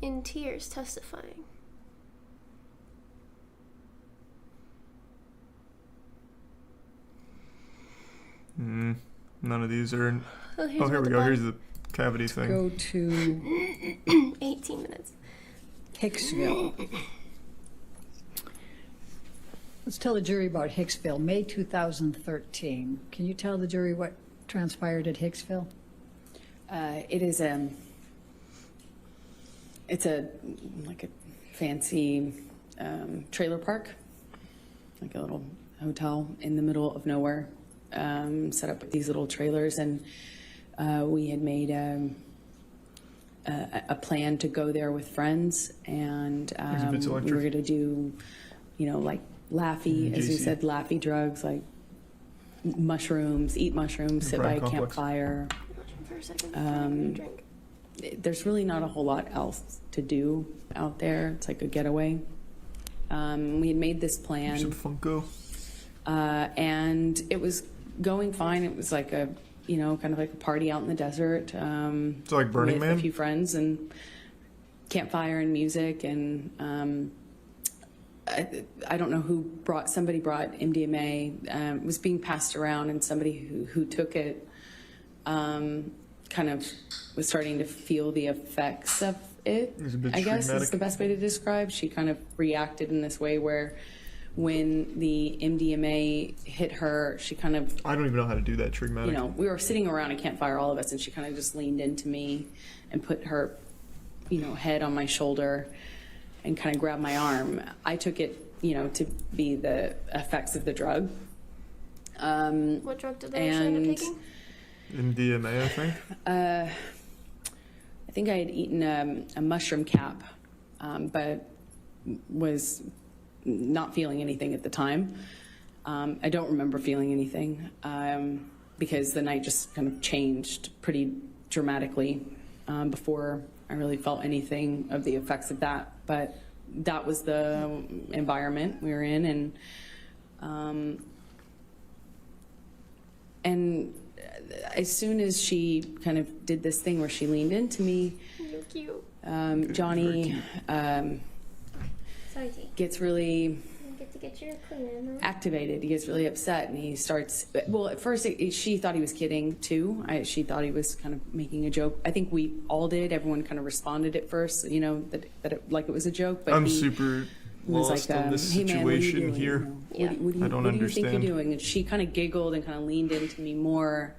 in tears testifying. None of these are. Oh, Here we go. Here's the cavity thing. Go to 18 minutes. Hicksville. Let's tell the jury about Hicksville, May 2013. Can you tell the jury what transpired at Hicksville? It's a fancy trailer park, like a little hotel in the middle of nowhere, set up with these little trailers, and we had made a plan to go there with friends, and we were going to do, like Laffy, as we said, Laffy drugs, like mushrooms, eat mushrooms, sit by a campfire. There's really not a whole lot else to do out there. It's like a getaway. We had made this plan. Some Funko. And it was going fine. It was like a, kind of like a party out in the desert. So like Burning Man? A few friends and campfire and music. And I don't know somebody brought MDMA. It was being passed around, and somebody who took it kind of was starting to feel the effects of it, I guess is the best way to describe. She kind of reacted in this way where when the MDMA hit her, she kind of... I don't even know how to do that, trigmatic. We were sitting around a campfire, all of us, and she kind of just leaned into me and put her, head on my shoulder and kind of grabbed my arm. I took it, to be the effects of the drug. What drug did they end up taking? MDMA, I think. I think I had eaten a mushroom cap, but was not feeling anything at the time. I don't remember feeling anything because the night just kind of changed pretty dramatically before I really felt anything of the effects of that. But that was the environment we were in, and as soon as she kind of did this thing where she leaned into me, You're cute. Johnny gets really You get to get your clean. activated. He gets really upset, and he starts. Well, at first she thought he was kidding too. She thought he was kind of making a joke. I think we all did. Everyone kind of responded at first, that it was a joke. But I'm super was lost like, on this "Hey man, what are you situation doing? here. What do you think you're doing?" And she kind of giggled and kind of leaned into me more,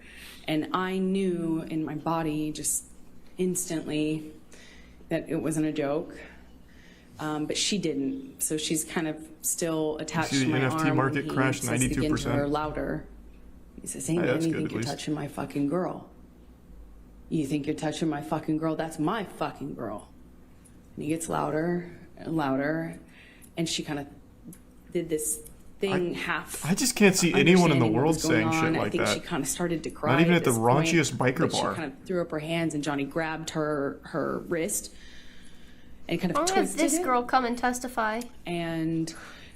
and I knew in my body just instantly that it wasn't a joke. But she didn't, so she's kind of still attached to my NFT arm. market crashed 92%. To her louder. He says, "Hey man, you think you're touching my fucking girl? You think you're touching my fucking girl? That's my fucking girl." And he gets louder and louder, and she kind of did this thing I just can't see anyone in the world saying shit like I think that. she kind of started to cry. Not even at the this point, raunchiest biker but bar. She kind of threw up her hands, and Johnny grabbed her wrist and kind of Why has twisted this it girl come and testify? and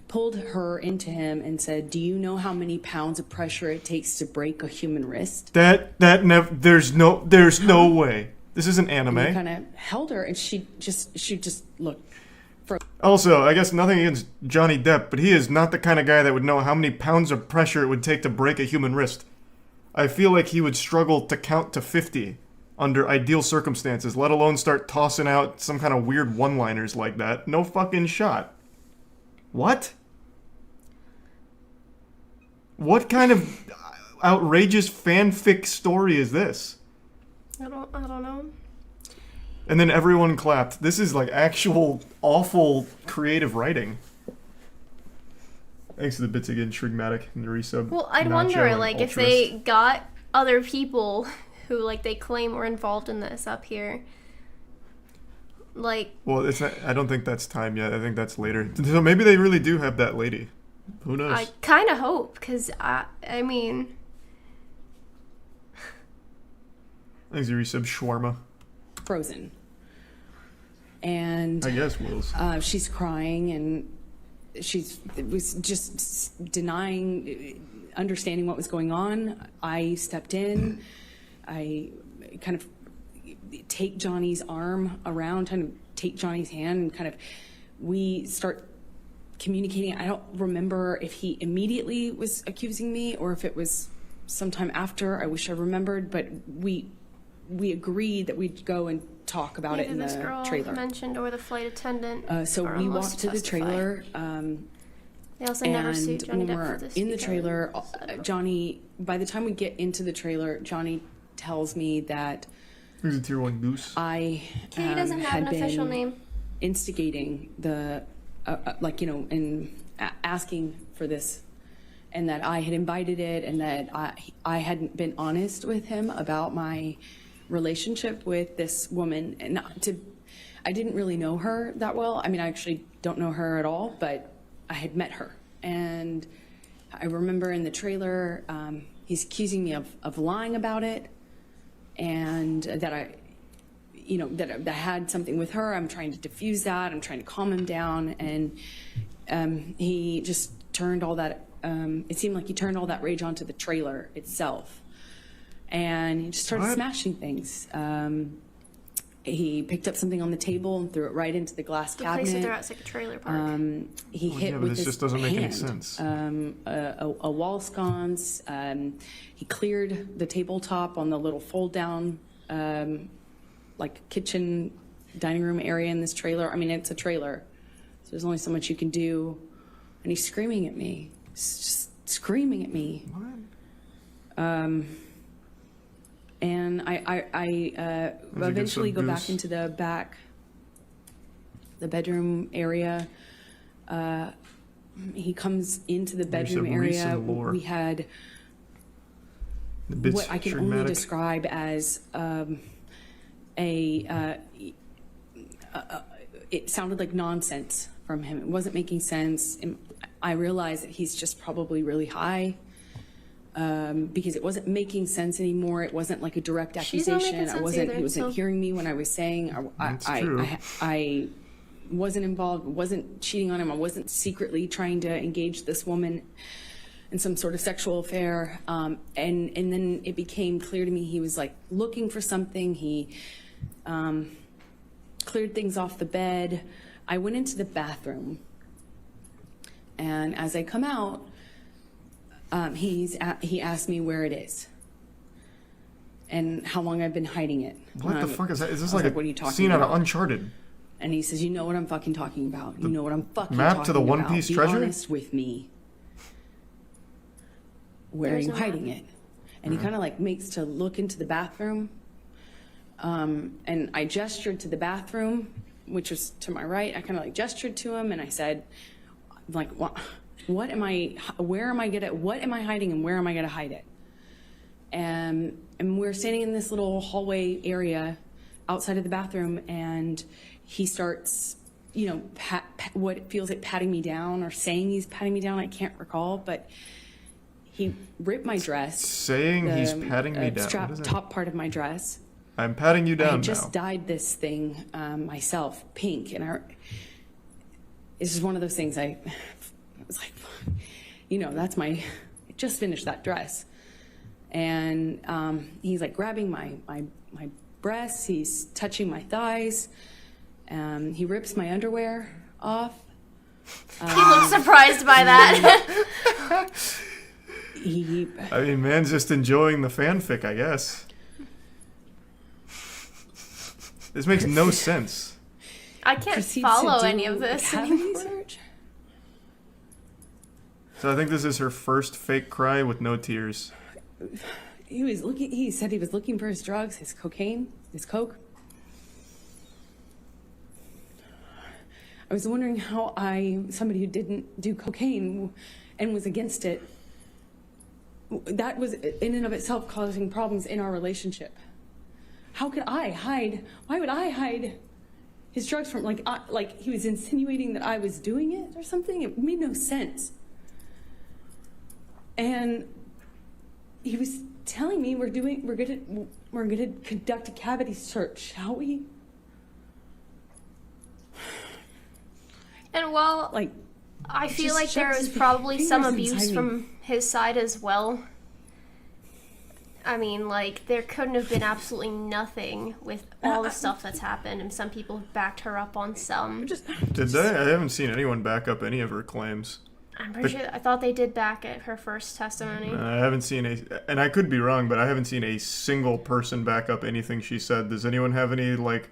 pulled her into him and said, "Do you know how many pounds of pressure it takes to break a human wrist?" There's no way. This isn't anime. And he kind of held her, and she just looked. Also, I guess nothing against Johnny Depp, but he is not the kind of guy that would know how many pounds of pressure it would take to break a human wrist. I feel like he would struggle to count to 50 under ideal circumstances, let alone start tossing out some kind of weird one-liners like that. No fucking shot. What? What kind of outrageous fanfic story is this? I don't know. And then everyone clapped. This is like actual awful creative writing. Thanks to the bits again, Shrigmatic and the resub. Well, I'd Nacho wonder, and like, if Ultrist. they got other people who, like, they claim were involved in this up here. Like... Well, it's not, I don't think that's time yet. I think that's later. So maybe they really do have that lady. Who knows? I kind of hope, because, I mean... Thanks to resub, Shawarma. Frozen. And I guess Wills. she's crying, and it was just denying understanding what was going on. I stepped in. I kind of take Johnny's arm around, kind of take Johnny's hand and kind of, we start communicating. I don't remember if he immediately was accusing me or if it was sometime after. I wish I remembered, but we agreed that we'd go and talk about it in Either this the girl trailer. mentioned or the flight attendant. So are we on walked to the testify. trailer. They also never see And Johnny when Depp we're for this. in the because trailer, said- Johnny, by the time we get into the trailer, Johnny tells me that Here's a tier 1 goose. I He doesn't have had an official been name. instigating the, and asking for this, and that I had invited it, and that I hadn't been honest with him about my relationship with this woman. And I didn't really know her that well. I mean, I actually don't know her at all, but I had met her. And I remember in the trailer, he's accusing me of lying about it, and that I had something with her. I'm trying to diffuse that. I'm trying to calm him down. And he just turned all that, it seemed like he turned all that rage onto the trailer itself. And he just started What? smashing things. He picked up something on the table and threw it right into the glass The cabinet. place that they're at is like a trailer park. He Well, hit yeah, but with this his just doesn't make any hand, sense. a wall sconce. He cleared the tabletop on the little fold down, like kitchen dining room area in this trailer. I mean, it's a trailer, so there's only so much you can do. And he's screaming at me, just screaming at me. What? And I a good eventually go back goose. into the bedroom area. He comes into the There's bedroom some area. recent lore. We had The bits what I can only dramatic. describe as it sounded like nonsense from him. It wasn't making sense. And I realized that he's just probably really high. Because it wasn't making sense anymore. It wasn't like a direct She's not accusation. making sense He wasn't so- hearing me when I was saying That's true. I wasn't involved, wasn't cheating on him. I wasn't secretly trying to engage this woman in some sort of sexual affair. And then it became clear to me he was like looking for something. He cleared things off the bed. I went into the bathroom, and as I come out, he asked me where it is and how long I've been hiding it. What the fuck is that? Is this I was like what are you a talking scene out of about? Uncharted? And he says, you know what I'm fucking talking about. You know what I'm fucking map talking to the One about. Piece Be treasure? honest with me. Where There's are you no hiding map. it? And he kind of like makes to look into the bathroom. And I gestured to the bathroom, which was to my right. I kind of like gestured to him, and I said, like, what am I hiding and where am I gonna hide it? And we're standing in this little hallway area outside of the bathroom, and he starts, what feels like patting me down or saying he's patting me down. I can't recall, but he ripped my dress. Saying he's patting me down. Strap What is that? top part of my dress. I'm patting you I down had just now. dyed this thing myself pink, and it's just one of those things. I was like, that's I just finished that dress, and he's like grabbing my breasts. He's touching my thighs. He rips my underwear off. He looks surprised by that. I mean, man's just enjoying the fanfic, I guess. This makes no sense. I can't proceeds follow to any do of this cavity anymore. search. So I think this is her first fake cry with no tears. He said he was looking for his drugs, his cocaine, his coke. I was wondering how somebody who didn't do cocaine and was against it, that was in and of itself causing problems in our relationship. How could I hide? Why would I hide his drugs from, like he was insinuating that I was doing it or something? It made no sense. And he was telling me we're gonna conduct a cavity search, shall we? And while Like, I feel just like there shoves was his probably some fingers abuse inside me. from his side as well, I mean, like, there couldn't have been absolutely nothing with all the stuff that's happened, and some people have backed her up on some. Did they? I haven't seen anyone back up any of her claims. I'm pretty sure, I thought they did back at her first testimony. I haven't seen and I could be wrong, but I haven't seen a single person back up anything she said. Does anyone have any, like,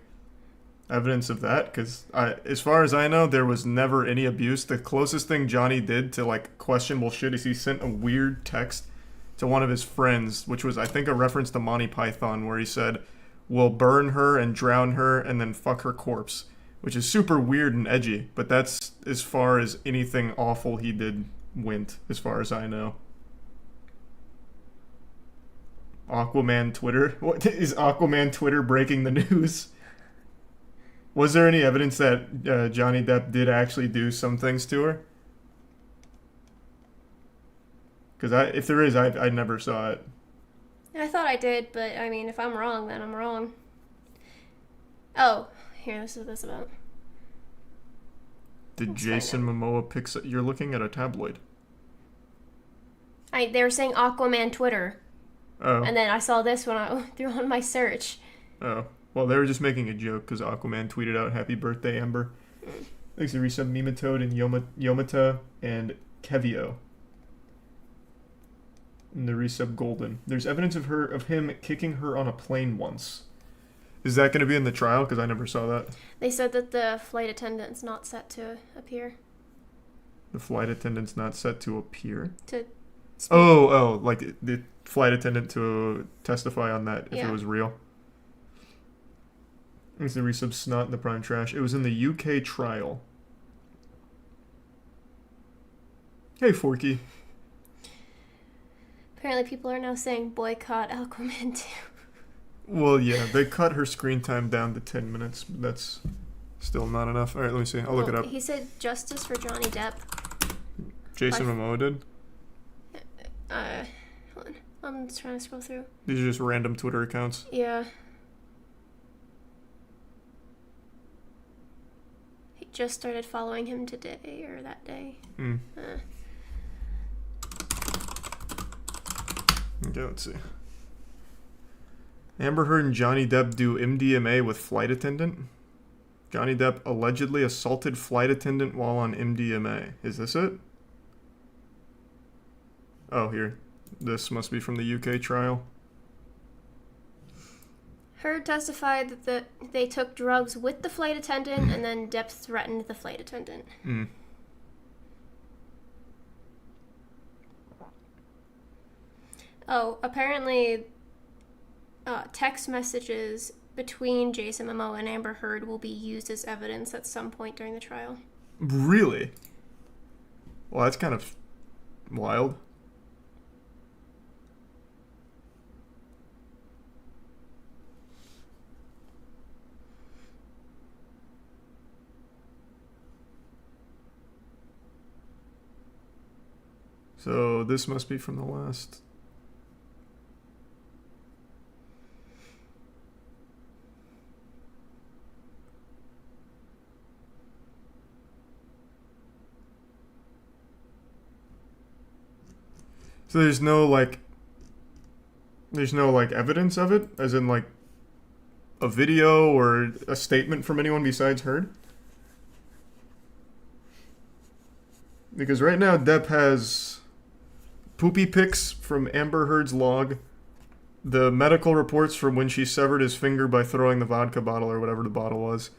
evidence of that? Because as far as I know, there was never any abuse. The closest thing Johnny did to, like, questionable shit is he sent a weird text to one of his friends, which was, I think, a reference to Monty Python, where he said, "We'll burn her and drown her and then fuck her corpse," which is super weird and edgy, but that's as far as anything awful he did went, as far as I know. Aquaman Twitter? What is Aquaman Twitter breaking the news? Was there any evidence that Johnny Depp did actually do some things to her? Because if there is, I never saw it. I thought I did, but I mean, if I'm wrong, then I'm wrong. Oh, here, this is what this is about. Did Let's Jason find Momoa pick... You're looking at a tabloid. They were saying Aquaman Twitter, Oh. and then I saw this when I threw on my search. Oh. Well, they were just making a joke because Aquaman tweeted out "Happy Birthday, Amber." Thanks to Resub Nematode and Yomata and Kevio. And the Resub Golden. There's evidence of him kicking her on a plane once. Is that going to be in the trial? Because I never saw that. They said that the flight attendant's not set to appear. The flight attendant's not set to appear? To speak. Oh, like the flight attendant to testify on that if Yeah. it was real. It's the Resub Snot in the Prime Trash. It was in the UK trial. Hey, Forky. Apparently people are now saying boycott Aquaman 2. Well, yeah, they cut her screen time down to 10 minutes, but that's still not enough. All right, let me see. I'll look it up. He said justice for Johnny Depp. Jason Momoa did? Hold on. I'm just trying to scroll through. These are just random Twitter accounts. Yeah. He just started following him today, or that day. Okay, let's see. Amber Heard and Johnny Depp do MDMA with flight attendant. Johnny Depp allegedly assaulted flight attendant while on MDMA. Is this it? Oh, here. This must be from the UK trial. Heard testified that they took drugs with the flight attendant, and then Depp threatened the flight attendant. Oh, apparently text messages between Jason Momoa and Amber Heard will be used as evidence at some point during the trial. Really? Well, that's kind of wild. So this must be from the last... So there's no like evidence of it, as in like a video or a statement from anyone besides Heard? Because right now Depp has poopy pics from Amber Heard's log, the medical reports from when she severed his finger by throwing the vodka bottle or whatever the bottle was,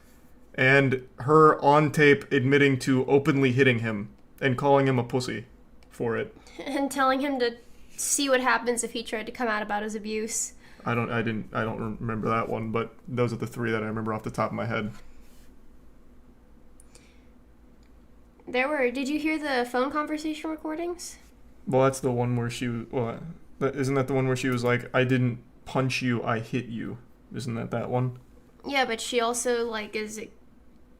and her on tape admitting to openly hitting him and calling him a pussy for it. And telling him to see what happens if he tried to come out about his abuse. I don't remember that one, but those are the three that I remember off the top of my head. Did you hear the phone conversation recordings? Well, that's the one where isn't that the one where she was like, "I didn't punch you, I hit you"? Isn't that one? Yeah, but she also, like, is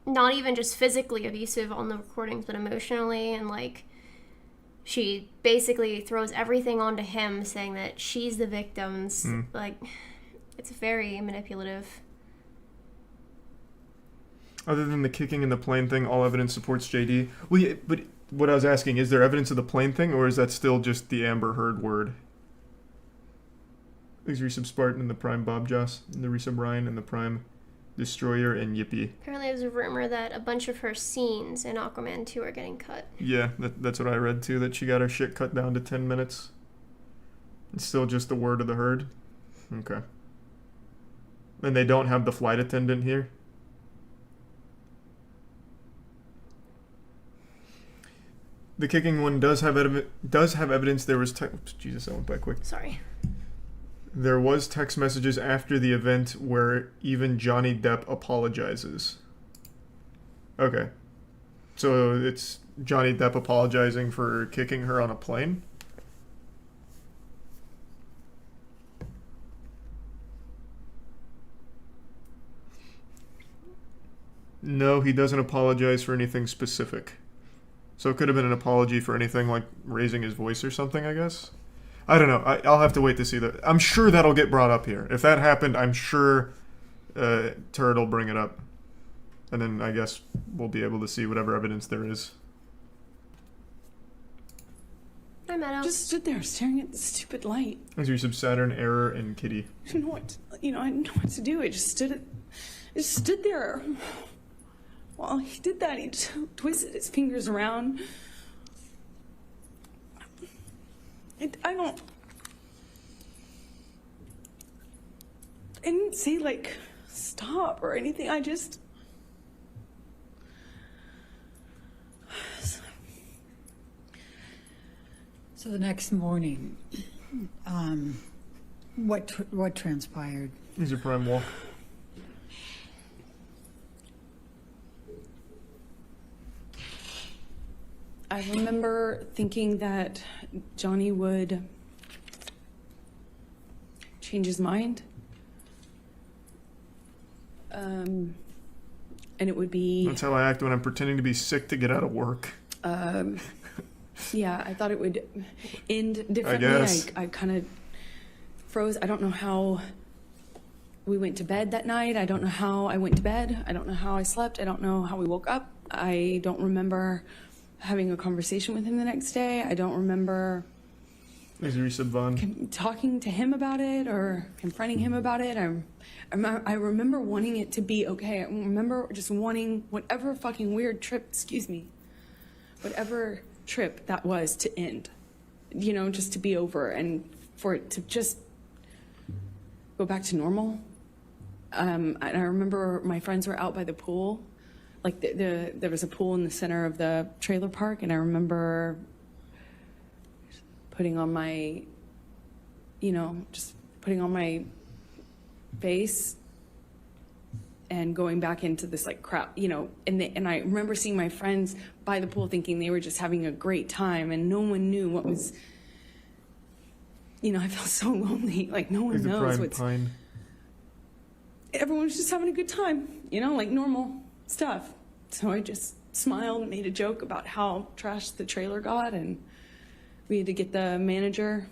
not even just physically abusive on the recordings, but emotionally, and, like, she basically throws everything onto him, saying that she's the victims. Like, it's very manipulative. Other than the kicking and the plane thing, all evidence supports JD. Well, yeah, but what I was asking, is there evidence of the plane thing, or is that still just the Amber Heard word? Thanks for resub Spartan and the Prime Bob Joss, and the resub Ryan and the Prime Destroyer and Yippee. Apparently there's a rumor that a bunch of her scenes in Aquaman 2 are getting cut. Yeah, that's what I read too, that she got her shit cut down to 10 minutes. It's still just the word of the herd. Okay. And they don't have the flight attendant here? The kicking one does have evidence there was... Jesus, I went by quick. Sorry. There was text messages after the event where even Johnny Depp apologizes. Okay. So it's Johnny Depp apologizing for kicking her on a plane? No, he doesn't apologize for anything specific. So it could have been an apology for anything like raising his voice or something, I guess. I don't know. I'll have to wait to see that. I'm sure that'll get brought up here. If that happened, I'm sure Turret will bring it up. And then I guess we'll be able to see whatever evidence there is. Hi, Meadow. Just stood there staring at the stupid light. As your sub Saturn, Error, and Kitty. I didn't know what I didn't know what to do. I just stood there. While he did that, he twisted his fingers around. I didn't say, like, stop or anything. So the next morning, what transpired? Here's your Prime Walk. I remember thinking that Johnny would change his mind. And it would be... That's how I act when I'm pretending to be sick to get out of work. Yeah, I thought it would end differently. I guess. I kind of froze. I don't know how we went to bed that night. I don't know how I went to bed. I don't know how I slept. I don't know how we woke up. I don't remember having a conversation with him the next day. I don't remember Is Resub Vaughn talking to him about it or confronting him about it. I remember wanting it to be okay. I remember just wanting whatever fucking weird trip, whatever trip that was to end, just to be over and for it to just go back to normal. And I remember my friends were out by the pool. Like there was a pool in the center of the trailer park, and I remember putting on my, just putting on my face and going back into this like crowd, and I remember seeing my friends by the pool thinking they were just having a great time, and no one knew what was, I felt so lonely, like no one knows what's. Pine. Everyone was just having a good time, like normal stuff. So I just smiled and made a joke about how trashed the trailer got, and we had to get the manager,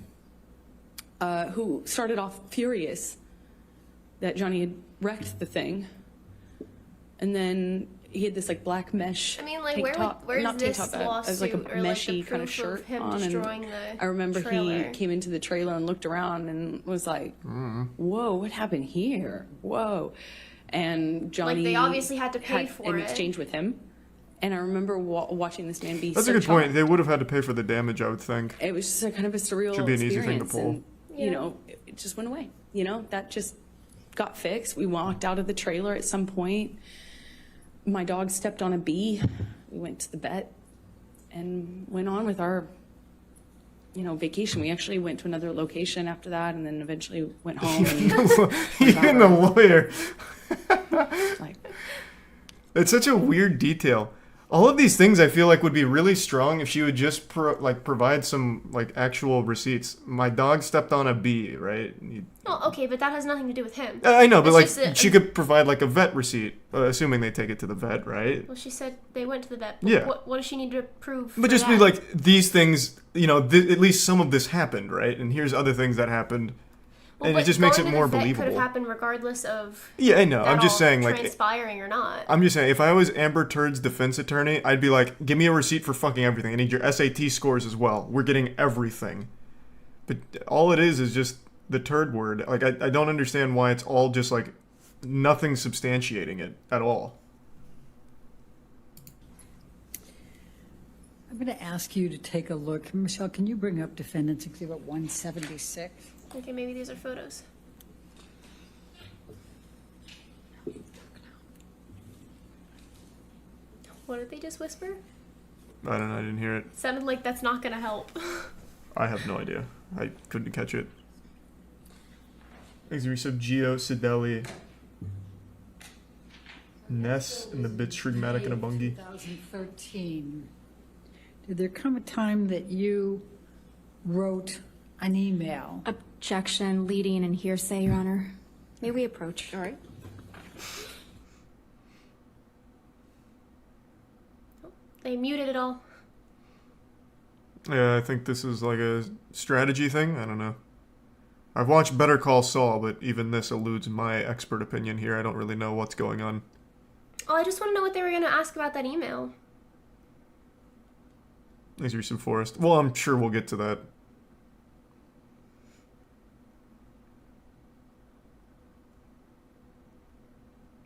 who started off furious that Johnny had wrecked the thing. And then he had this like black mesh tank top, where's not tank this top, lawsuit as like a or meshy the kind of proof shirt him on. destroying And the I remember trailer? he came into the trailer and looked around and was like, "Whoa, what happened here? Whoa!" And Johnny, they obviously had to pay for an it. exchange with him. And I remember watching this man be. That's so a good shocked. point. They would have had to pay for the damage, I would think. It was just a kind of a surreal Should be an easy thing to experience, pull. and, it just went away. That just got fixed. We walked out of the trailer at some point. My dog stepped on a bee. We went to the vet and went on with our, vacation. We actually went to another location after that, and then eventually went home. Even the lawyer. Like, It's such a weird detail. All of these things I feel like would be really strong if she would just provide some actual receipts. My dog stepped on a bee, right? Oh, okay, but that has nothing to do with him. I know, but It's she could provide a vet receipt, assuming they take it to the vet, right? Well, she said they went to the vet. But Yeah. What does she need to prove? But for just that? be these things, at least some of this happened, right? And here's other things that happened. Well, And but it just makes it going to more the vet believable. Could have happened regardless of. Yeah, I know. That I'm just all saying, transpiring or not. I'm just saying, if I was Amber Turd's defense attorney, I'd be like, give me a receipt for fucking everything. I need your SAT scores as well. We're getting everything. But all it is just the turd word. Like, I don't understand why it's all just, like, nothing substantiating it at all. I'm going to ask you to take a look. Michelle, can you bring up Defendant's Exhibit 176? Okay, maybe these are photos. What did they just whisper? I don't know, I didn't hear it. Sounded like that's not gonna help. I have no idea. I couldn't catch it. Thanks, Resub, Geo, Sideli, Ness, and the Bitstream and a Bungie. 2013. Did there come a time that you wrote an email? Objection, leading, and hearsay, Your Honor. May we approach? All right. They muted it all. Yeah, I think this is like a strategy thing. I don't know. I've watched Better Call Saul, but even this eludes my expert opinion here. I don't really know what's going on. Oh, I just want to know what they were going to ask about that email. Thanks, Resub Forest. Well, I'm sure we'll get to that.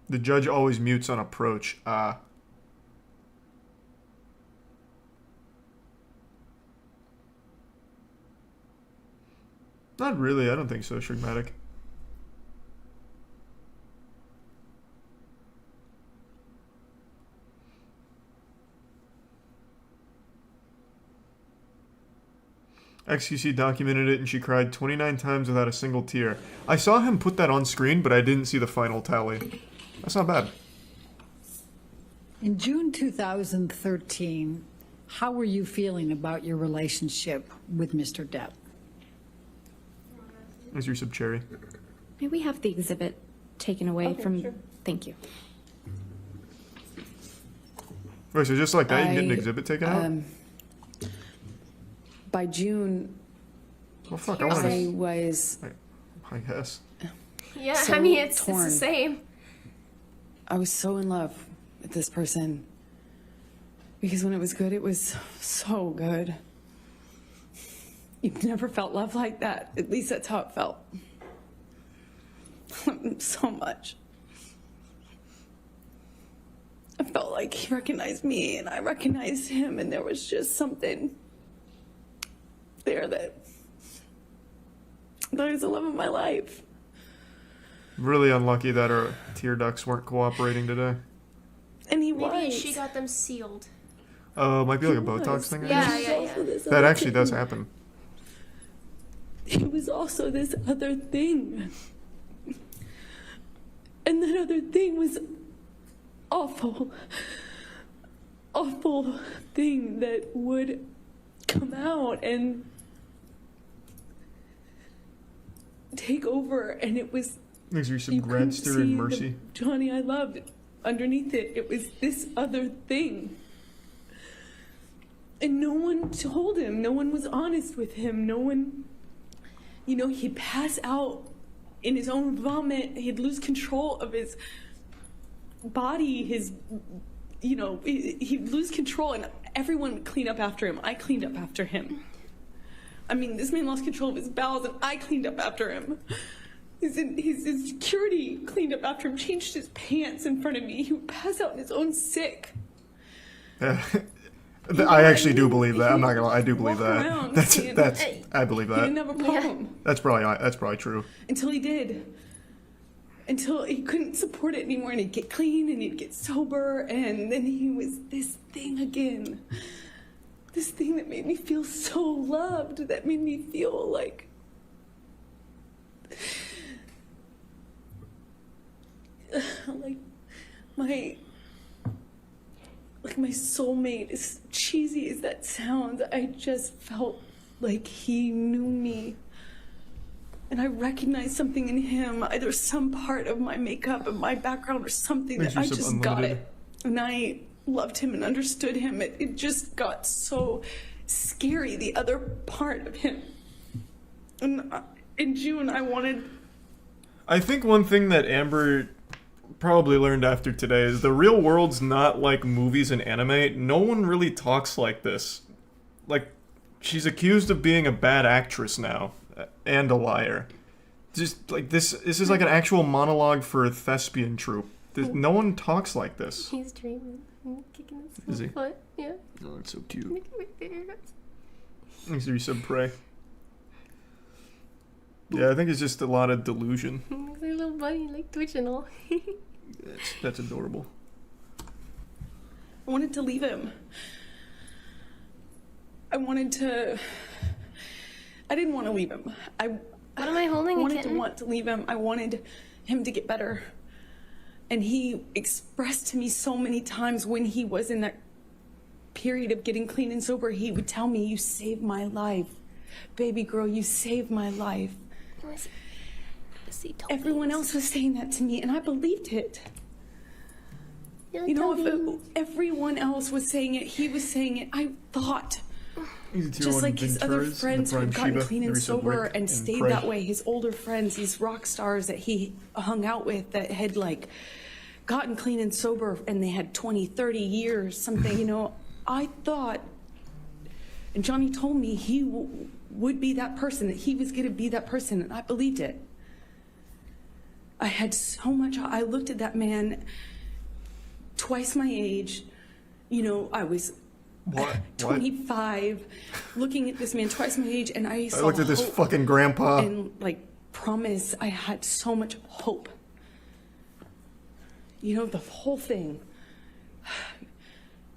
The judge always mutes on approach. Not really, I don't think so, Shrigmatic. XQC documented it and she cried 29 times without a single tear. I saw him put that on screen, but I didn't see the final tally. That's not bad. In June 2013, how were you feeling about your relationship with Mr. Depp? There's your sub-cherry. May we have the exhibit taken away from... sure. Thank you. Wait, so just like that, you get an exhibit taken out? By June, Well, fuck, I want I to... was I guess. Yeah, So I mean, it's the torn. same. I was so in love with this person. Because when it was good, it was so good. You've never felt love like that. At least that's how it felt. So much. I felt like he recognized me and I recognized him, and there was just something there that was the love of my life. Really unlucky that our tear ducts weren't cooperating today. And he Maybe was. she got them sealed. Might be like a He Botox was. thing, I Yeah, guess. yeah, Also yeah. this That other actually does thing. happen. He was also this other thing. And that other thing was awful, awful thing that would come out and take over. And it was, Thanks for some you couldn't Gradster see and the Mercy. Johnny I loved underneath it. It was this other thing. And no one told him. No one was honest with him. No one, you know, he'd pass out in his own vomit. He'd lose control of his body, his, you know, he'd lose control, and everyone would clean up after him. I cleaned up after him. I mean, this man lost control of his bowels, and I cleaned up after him. His security cleaned up after him, changed his pants in front of me. He would pass out in his own sick. I actually do believe that. I'm not gonna lie, I do believe Walk that. around That's saying, I believe He didn't that. have a problem. That's probably true. Until he did. Until he couldn't support it anymore, and he'd get clean and he'd get sober, and then he was this thing again. This thing that made me feel so loved, that made me feel like my soulmate. As cheesy as that sounds, I just felt like he knew me. And I recognized something in him, either some part of my makeup and my background or something Makes that I you so just got unlimited. it. And I loved him and understood him. It just got so scary, the other part of him. And in June, I think one thing that Amber probably learned after today is the real world's not like movies and anime. No one really talks like this. Like, she's accused of being a bad actress now and a liar. Just like this is like an actual monologue for a thespian troupe. No one talks like this. He's dreaming. Kicking his Is he? foot. Yeah. Oh, that's so cute. Look at my fingers. Thanks for sub pray. Yeah, I think it's just a lot of delusion. Looks like a little bunny, like twitching all. That's adorable. I wanted to leave him. I didn't want to leave him. What am I holding? wanted a to want to leave him. I wanted him to get better. And he expressed to me so many times when he was in that period of getting clean and sober, he would tell me, "You saved my life. Baby girl, you saved my life." Everyone else was saying that to me, and I believed it. You know, if everyone else was saying it, he was saying it, I thought. Just like his other friends who had gotten clean and sober and stayed that way, his older friends, these rock stars that he hung out with that had like gotten clean and sober and they had 20, 30 years, something, you know, I thought, and Johnny told me he would be that person, that he was going to be that person, and I believed it. I had so much, I looked at that man twice my age, you know, I was 25, looking at this man twice my age, and I saw looked at this hope fucking grandpa. and like promise. I had so much hope. You know, the whole thing.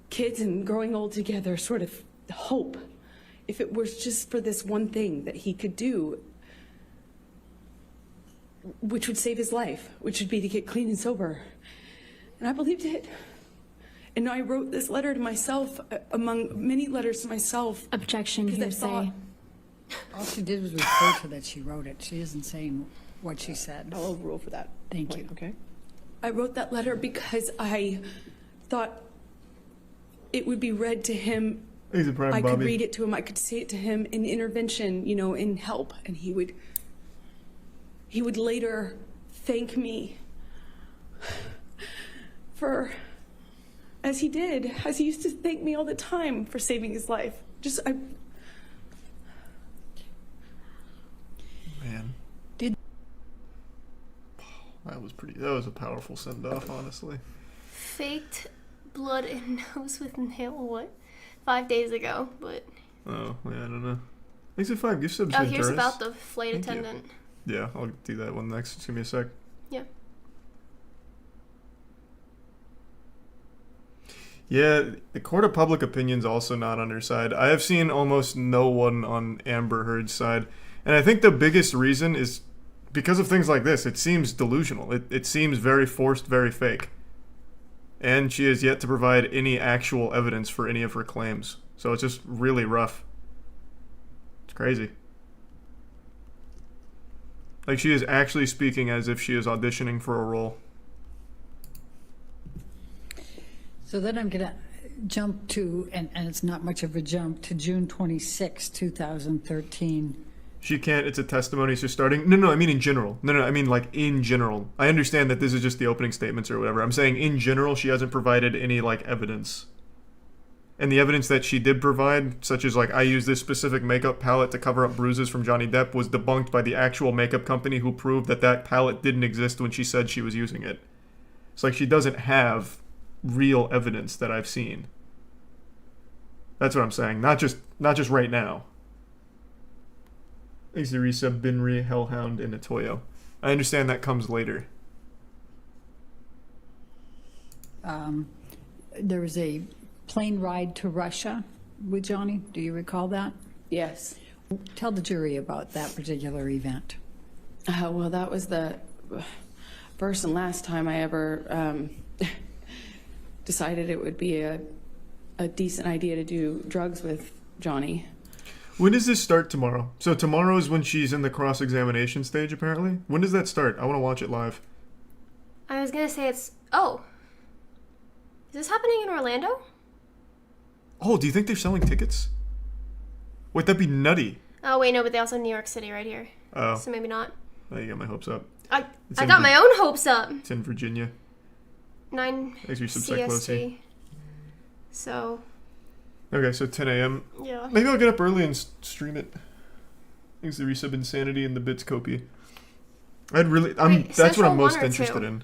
Kids and growing old together, sort of hope. If it was just for this one thing that he could do, which would save his life, which would be to get clean and sober. And I believed it. And I wrote this letter to myself, among many letters to myself. Objection, hearsay. All she did was refer to that she wrote it. She isn't saying what she said. I'll rule for that. Thank you. Okay. I wrote that letter because I thought it would be read to him. He's a prime I Bobby. could read it to him. I could say it to him in intervention, you know, in help, and he would later thank me for, as he did, as he used to thank me all the time for saving his life. Man. That was a powerful send off, honestly. Faked blood and nose with nail. What? 5 days ago, but. Oh, yeah, I don't know. Thanks for 5 gift subs. Oh, here's Venturas. about the flight Thank you. attendant. Yeah, I'll do that one next. Just give me a sec. Yeah. Yeah, the court of public opinion's also not on her side. I have seen almost no one on Amber Heard's side. And I think the biggest reason is because of things like this. It seems delusional. It seems very forced, very fake. And she has yet to provide any actual evidence for any of her claims. So it's just really rough. It's crazy. Like, she is actually speaking as if she is auditioning for a role. So then I'm going to jump to, and it's not much of a jump, to June 26, 2013. She can't, it's a testimony, so starting... No, I mean in general. No, I mean like in general. I understand that this is just the opening statements or whatever. I'm saying in general, she hasn't provided any, like, evidence. And the evidence that she did provide, such as, like, I used this specific makeup palette to cover up bruises from Johnny Depp, was debunked by the actual makeup company who proved that that palette didn't exist when she said she was using it. It's like she doesn't have real evidence that I've seen. That's what I'm saying. Not just right now. Thanks to resub Binri, Hellhound, and Atoyo. I understand that comes later. There was a plane ride to Russia with Johnny. Do you recall that? Yes. Tell the jury about that particular event. Well, that was the first and last time I ever decided it would be a decent idea to do drugs with Johnny. When does this start tomorrow? So tomorrow is when she's in the cross-examination stage, apparently? When does that start? I want to watch it live. I was gonna say it's. Oh. Is this happening in Orlando? Oh, do you think they're selling tickets? Wait, that'd be nutty. Oh, wait, no, but they also have New York City right here. Oh. So maybe not. Oh, you got my hopes up. I It's got my own hopes up. It's in Virginia. 9 Thanks for your subsec, Lucy. CST. So, Okay, so 10 a.m. yeah. Maybe I'll get up early and stream it. Thanks to resub Insanity and the Bits Copy. Wait, that's what social I'm most 1 or interested 2? in.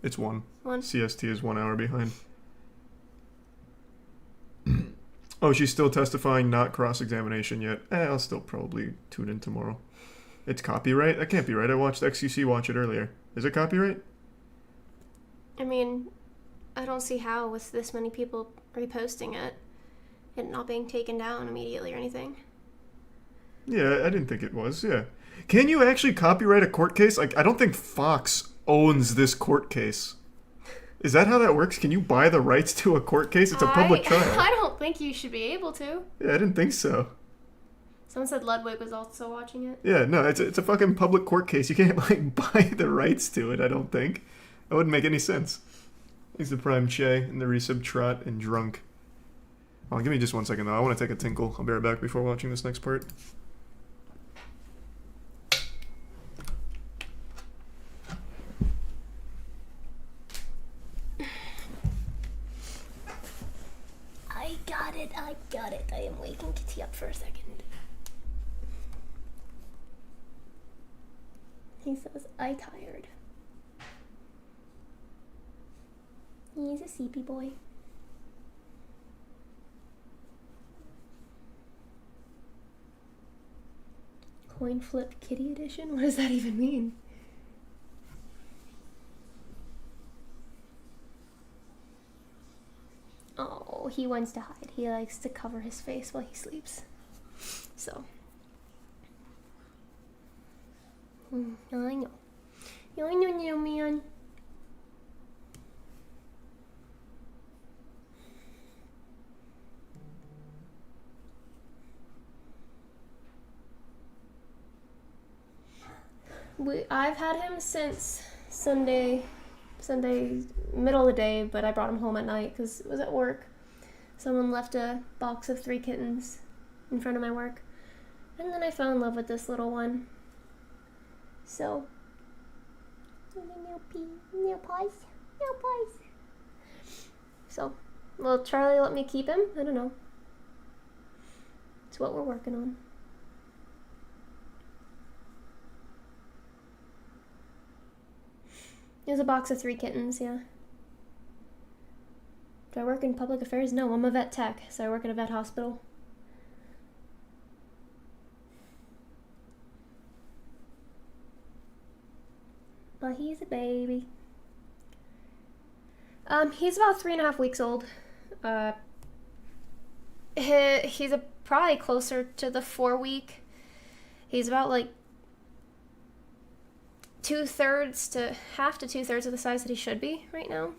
It's 1. One. CST is 1 hour behind. Oh, she's still testifying, not cross-examination yet. I'll still probably tune in tomorrow. It's copyright? That can't be right. I watched XQC watch it earlier. Is it copyright? I mean, I don't see how with this many people reposting it not being taken down immediately or anything. Yeah, I didn't think it was, yeah. Can you actually copyright a court case? Like, I don't think Fox owns this court case. Is that how that works? Can you buy the rights to a court case? It's a public trial. I don't think you should be able to. Yeah, I didn't think so. Someone said Ludwig was also watching it. Yeah, no, it's a fucking public court case. You can't, like, buy the rights to it, I don't think. That wouldn't make any sense. He's the Prime Che and the Resub Trot and Drunk. Oh, give me just 1 second, though. I want to take a tinkle. I'll be right back before watching this next part. I got it. I am waking Kitty up for a second. He says, I tired. He's a sleepy boy. Coin flip kitty edition? What does that even mean? Oh, he wants to hide. He likes to cover his face while he sleeps. So. I know. I know, man. I've had him since Sunday middle of the day, but I brought him home at night because it was at work. Someone left a box of 3 kittens in front of my work, and then I fell in love with this little one. So, no pies. So, will Charlie let me keep him? I don't know. It's what we're working on. It was a box of 3 kittens, yeah. Do I work in public affairs? No, I'm a vet tech, so I work at a vet hospital. But he's a baby. He's about 3.5 weeks old. He's probably closer to the 4 week. He's about like 2/3 to half to 2/3 of the size that he should be right now.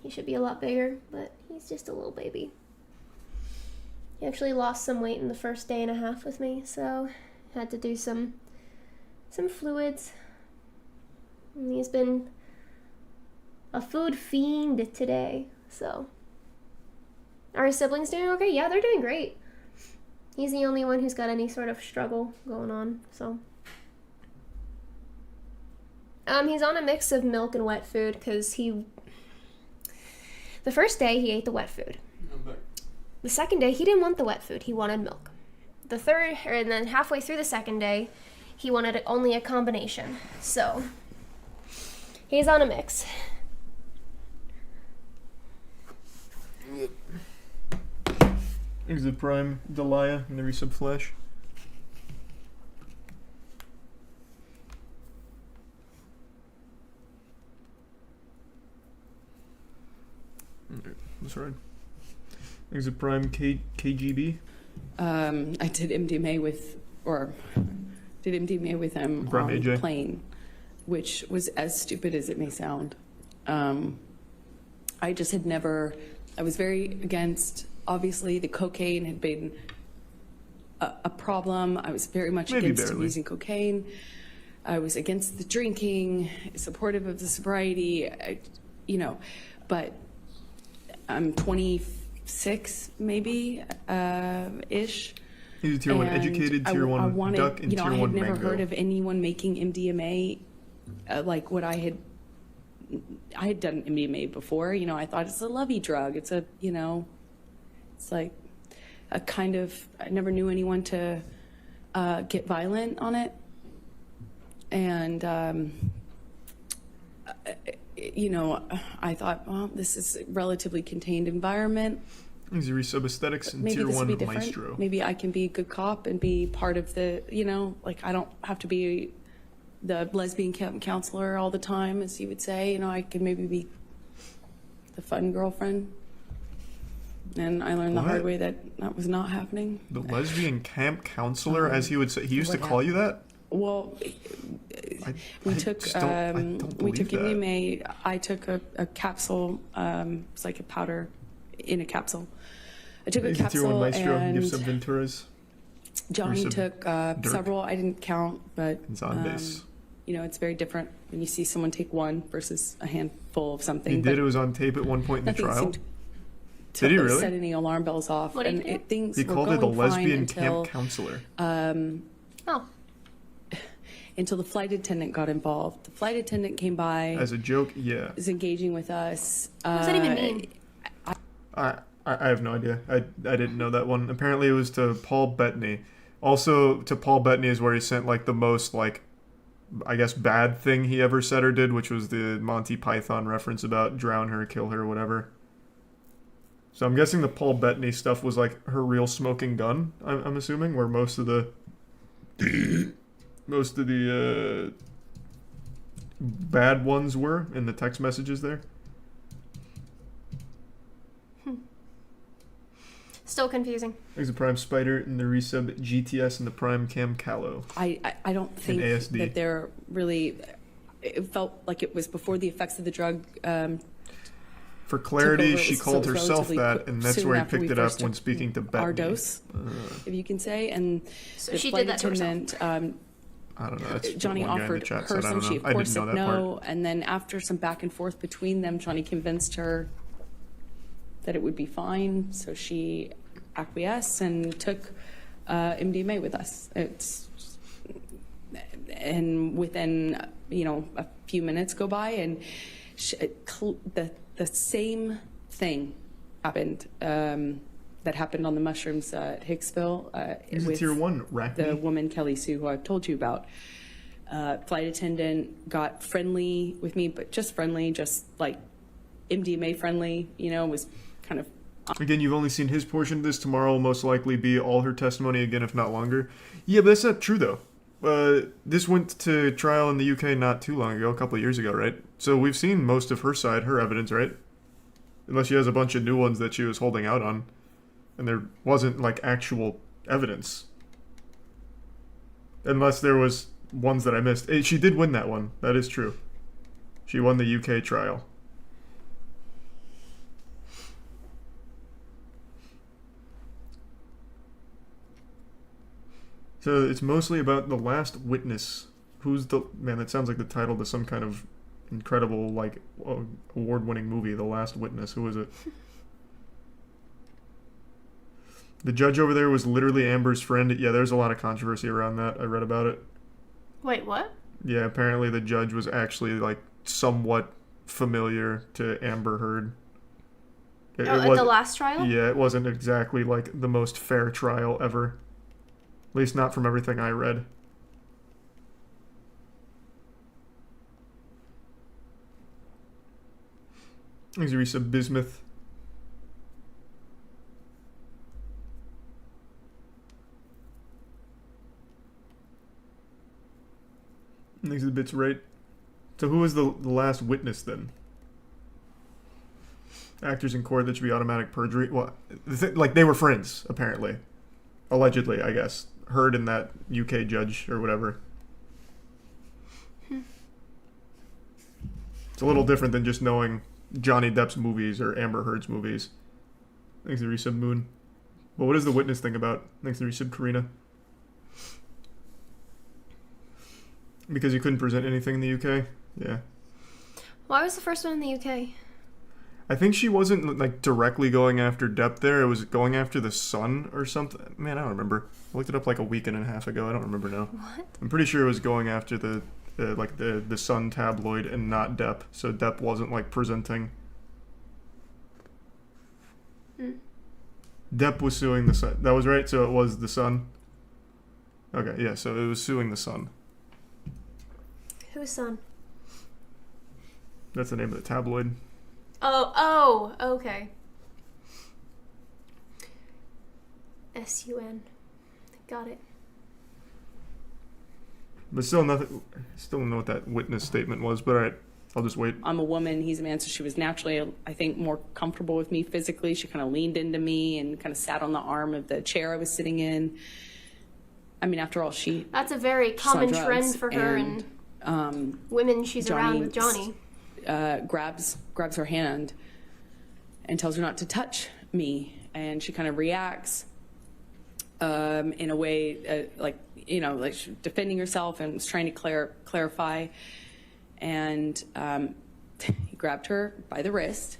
He should be a lot bigger, but he's just a little baby. He actually lost some weight in the first day and a half with me, so had to do some fluids. And he's been a food fiend today, so. Are his siblings doing okay? Yeah, they're doing great. He's the only one who's got any sort of struggle going on, so. He's on a mix of milk and wet food because the first day he ate the wet food. The second day he didn't want the wet food, he wanted milk. And then halfway through the second day, he wanted only a combination. So, he's on a mix. Here's the Prime Delia and the Resub Flash. That's right. There's a Prime KGB. I did MDMA with him Prime on AJ. the plane, which was as stupid as it may sound. I just had never. I was very against. Obviously, the cocaine had been a problem. I was very much Maybe against him barely. using cocaine. I was against the drinking, supportive of the sobriety, but I'm 26, maybe, ish. He's a tier 1 educated, tier 1 duck, and tier 1 I had never mango. heard of anyone making MDMA like what I had done MDMA before. I thought it's a lovey drug. It's it's like a kind of, I never knew anyone to get violent on it. And, you know, I thought, well, this is a relatively contained environment. These are resub aesthetics and Maybe tier this will 1 be different. maestro. Maybe I can be a good cop and be part of the, you know, like I don't have to be the lesbian counselor all the time, as you would say. You know, I could maybe be the fun girlfriend. And I learned the hard What? way that that was not happening. The lesbian camp counselor, as he would say, he used to what call you that? Well, I we just don't we believe took that. MDMA. I took a capsule. It's like a powder in a capsule. I took a He's a tier 1 capsule, maestro. and Gives Subventuras. Johnny Resub took Dirk. several. I didn't count, but It's on base. you know, it's very different when you see someone take one versus a handful of something. He but did. It was on tape at one point in the nothing trial. seemed to Did he really? set any alarm bells off. What did he and do? things He were called her the going fine lesbian until, camp counselor. Oh, until the flight attendant got involved. The flight attendant came by, As a joke, yeah. was engaging with us. what does that even mean? I have no idea. I didn't know that one. Apparently it was to Paul Bettany. Also, to Paul Bettany is where he sent, like, the most, like, I guess bad thing he ever said or did, which was the Monty Python reference about drown her, kill her, whatever. So I'm guessing the Paul Bettany stuff was, like, her real smoking gun, I'm assuming, where most of the... bad ones were in the text messages there. still confusing. There's the Prime Spider and the resub GTS and the Prime Cam Callow. I don't think ASD. that they're really. It felt like it was before the effects of the drug. For clarity, took over. she So called it was herself relatively that, and that's soon where he after picked we it up first when took speaking to Bettany. our dose, if you can say, and So the she flight did that to herself. attendant. I don't know. That's what Johnny one guy in the offered chat her said. I some. don't know. She of I course didn't know said that no, part. and then after some back and forth between them, Johnny convinced her that it would be fine. So she acquiesced and took MDMA with us. And within a few minutes go by, and the same thing happened that happened on the mushrooms at Hicksville. He's a with tier 1 rack. the woman Kelly Sue, who I've told you about. Flight attendant got friendly with me, but just friendly, just like MDMA friendly. Was kind of. Again, you've only seen his portion of this. Tomorrow will most likely be all her testimony again, if not longer. Yeah, but that's not true, though. This went to trial in the UK not too long ago, a couple of years ago, right? So we've seen most of her side, her evidence, right? Unless she has a bunch of new ones that she was holding out on. And there wasn't, like, actual evidence. Unless there was ones that I missed. She did win that one. That is true. She won the UK trial. So it's mostly about the last witness. Who's the man? That sounds like the title to some kind of incredible, like, award-winning movie. The Last Witness. Who is it? The judge over there was literally Amber's friend. Yeah, there's a lot of controversy around that. I read about it. Wait, what? Yeah, apparently the judge was actually, like, somewhat familiar to Amber Heard. At the last trial? Yeah, it wasn't exactly, like, the most fair trial ever. At least not from everything I read. Thanks, Risa Bismuth. Thanks, the bits right. So who was the last witness then? Actors in court, that should be automatic perjury. Well, like, they were friends, apparently. Allegedly, I guess. Heard in that UK judge or whatever. It's a little different than just knowing Johnny Depp's movies or Amber Heard's movies. Thanks to Resub Moon. But what is the witness thing about? Thanks to Resub Karina. Because you couldn't present anything in the UK? Yeah. Why was the first one in the UK? I think she wasn't, like, directly going after Depp there. It was going after the Sun or something. Man, I don't remember. I looked it up like a week and a half ago. I don't remember now. What? I'm pretty sure it was going after the Sun tabloid and not Depp. So Depp wasn't, like, presenting. Depp was suing the Sun. That was right? So it was the Sun? Okay, yeah, so it was suing the Sun. Whose son? That's the name of the tabloid. Oh, okay. S-U-N. Got it. But still nothing. Still don't know what that witness statement was. But all right, I'll just wait. I'm a woman, he's a man, so she was naturally, I think, more comfortable with me physically. She kind of leaned into me and kind of sat on the arm of the chair I was sitting in. I mean, after all, That's a very common trend for her and women she's around with Johnny. Grabs her hand and tells her not to touch me, and she kind of reacts in a way like she's defending herself and was trying to clarify, and he grabbed her by the wrist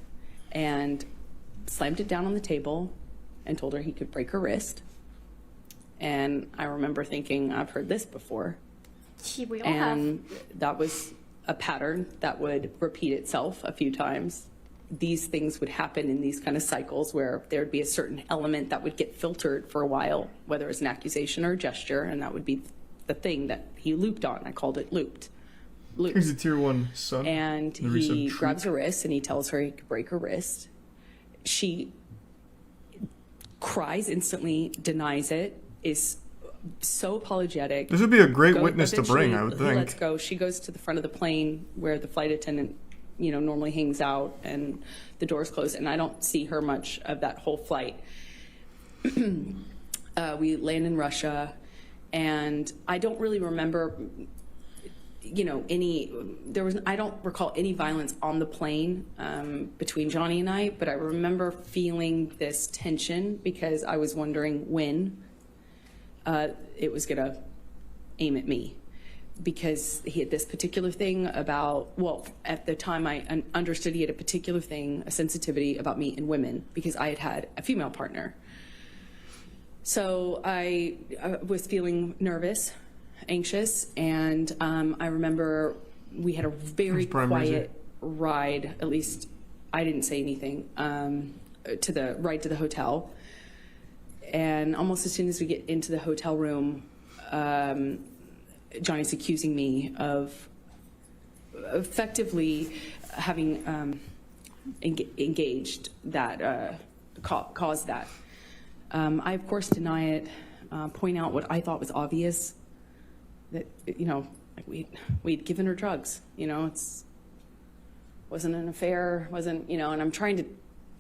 and slammed it down on the table and told her he could break her wrist. And I remember thinking, I've heard this before. We all have. That was a pattern that would repeat itself a few times. These things would happen in these kind of cycles where there would be a certain element that would get filtered for a while, whether it's an accusation or a gesture, and that would be the thing that he looped on. I called it looped. He's a tier 1 son. And he grabs her wrist and he tells her he could break her wrist. She cries instantly, denies it, is so apologetic. This would be a great witness to bring, I would think. Let's go. She goes to the front of the plane where the flight attendant, normally hangs out, and the doors close, and I don't see her much of that whole flight. We land in Russia, and I don't really remember, I don't recall any violence on the plane between Johnny and I, but I remember feeling this tension because I was wondering when it was going to aim at me, because he had this particular thing about, at the time I understood he had a particular thing, a sensitivity about me and women, because I had a female partner. So I was feeling nervous, anxious, and I remember we had a very quiet ride, at least I didn't say anything, to the hotel. And almost as soon as we get into the hotel room, Johnny's accusing me of effectively having engaged that, caused that. I, of course, deny it, point out what I thought was obvious, that, we'd given her drugs, it's wasn't an affair, wasn't, and I'm trying to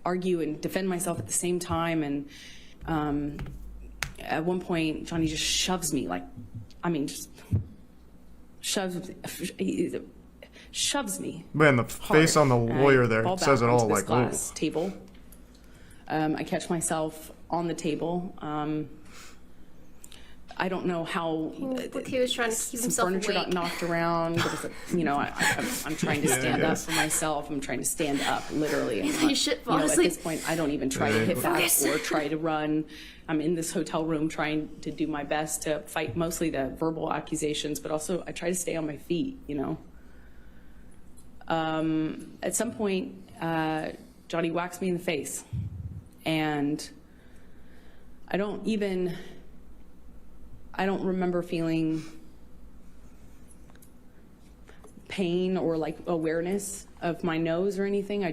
argue and defend myself at the same time. And at one point, Johnny just shoves me, just shoves me. Man, the face on the lawyer there says it all. Glass table. I catch myself on the table. I don't know how. He was trying to keep some himself furniture awake. got knocked around. There was I'm trying to stand up for myself. I'm trying to stand up, literally. At this point, I don't even try to hit back or try to run. I'm in this hotel room trying to do my best to fight mostly the verbal accusations, but also I try to stay on my feet. At some point, Johnny whacks me in the face, and I don't remember feeling pain or awareness of my nose or anything. I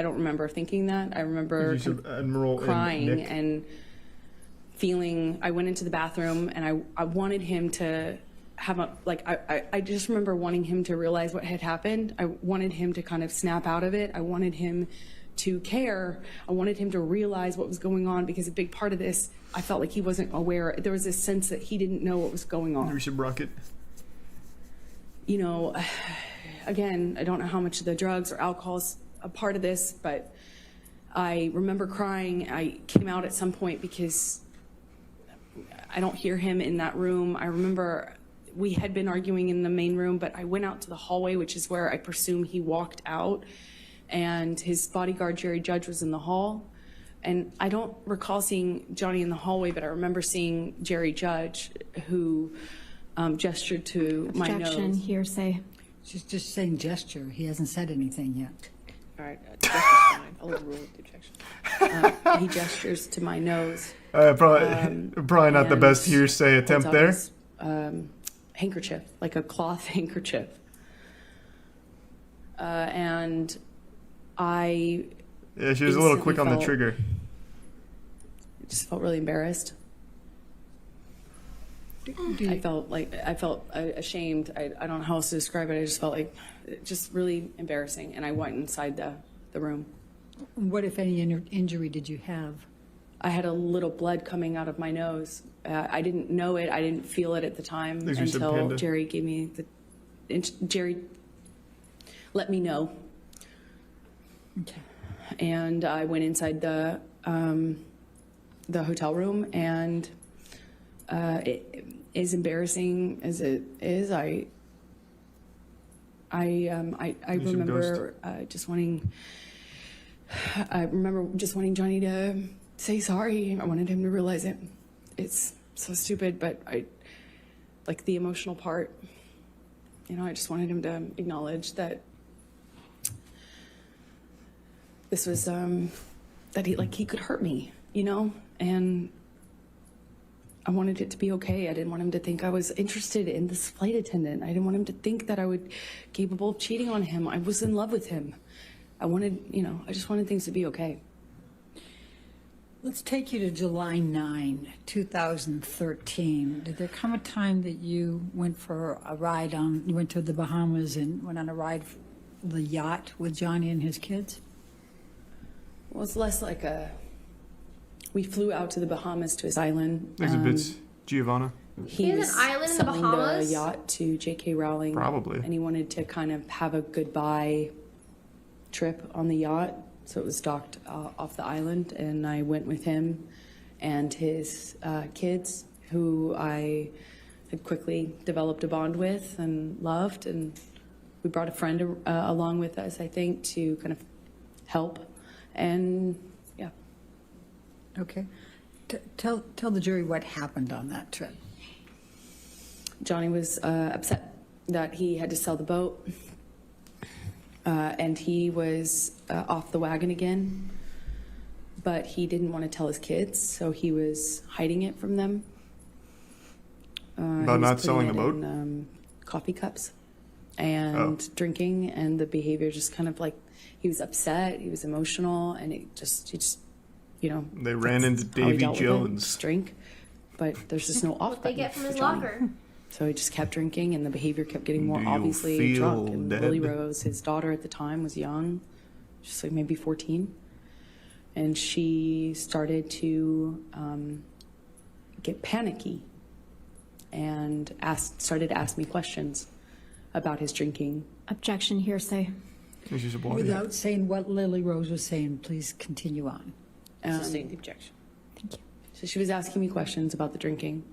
don't remember thinking that. I remember crying and feeling. I went into the bathroom and I wanted him to have I just remember wanting him to realize what had happened. I wanted him to kind of snap out of it. I wanted him to care. I wanted him to realize what was going on, because a big part of this, I felt like he wasn't aware. There was this sense that he didn't know what was going on. Rishabh Rocket. Again, I don't know how much of the drugs or alcohol is a part of this, but I remember crying. I came out at some point because I don't hear him in that room. I remember we had been arguing in the main room, but I went out to the hallway, which is where I presume he walked out, and his bodyguard, Jerry Judge, was in the hall. And I don't recall seeing Johnny in the hallway, but I remember seeing Jerry Judge, who gestured to my nose. Objection, hearsay. She's just saying gesture. He hasn't said anything yet. All right, gesture's fine. I'll overrule the objection. He gestures to my nose. Probably not the best hearsay attempt there. handkerchief, like a cloth handkerchief. And I Yeah, she was a little quick on the instantly trigger. just felt really embarrassed. I felt ashamed. I don't know how else to describe it. I just felt like just really embarrassing. And I went inside the room. What, if any, injury did you have? I had a little blood coming out of my nose. I didn't know it. I didn't feel it at the time Thanks, you said until Panda. Jerry gave me Jerry let me know. Okay. And I went inside the hotel room, and it, as embarrassing as it is, I remember just wanting Johnny to say sorry. I wanted him to realize it. It's so stupid, but I like the emotional part. You know, I just wanted him to acknowledge that this was that he could hurt me, you know, and I wanted it to be okay. I didn't want him to think I was interested in this flight attendant. I didn't want him to think that I would capable of cheating on him. I was in love with him. I just wanted things to be okay. Let's take you to July 9, 2013. Did there come a time that you went for a ride you went to the Bahamas and went on a ride for the yacht with Johnny and his kids? Well, it's less like we flew out to the Bahamas to his island. Exhibits Giovanna. He has was an island in the selling Bahamas? the yacht to J.K. Rowling. Probably. And he wanted to kind of have a goodbye trip on the yacht. So it was docked off the island, and I went with him and his kids, who I had quickly developed a bond with and loved. And we brought a friend along with us, I think, to kind of help. And yeah. Okay. Tell the jury what happened on that trip. Johnny was upset that he had to sell the boat, and he was off the wagon again, but he didn't want to tell his kids, so he was hiding it from them. About not selling the boat? In, coffee cups and drinking, and the behavior just kind of like, he was upset, he was emotional, and he just, you know. They ran into how he Davy dealt with it, Jones. just drink, but there's just no off What they button get from for his Johnny. locker. So he just kept drinking, and the behavior kept getting more Do you obviously feel drunk. And dead? Lily Rose, his daughter at the time, was young, just like maybe 14. And she started to get panicky and started to ask me questions about his drinking. Objection, hearsay. She's a boy. Without saying what Lily Rose was saying, please continue on. Sustain the objection. Thank you. So she was asking me questions about the drinking,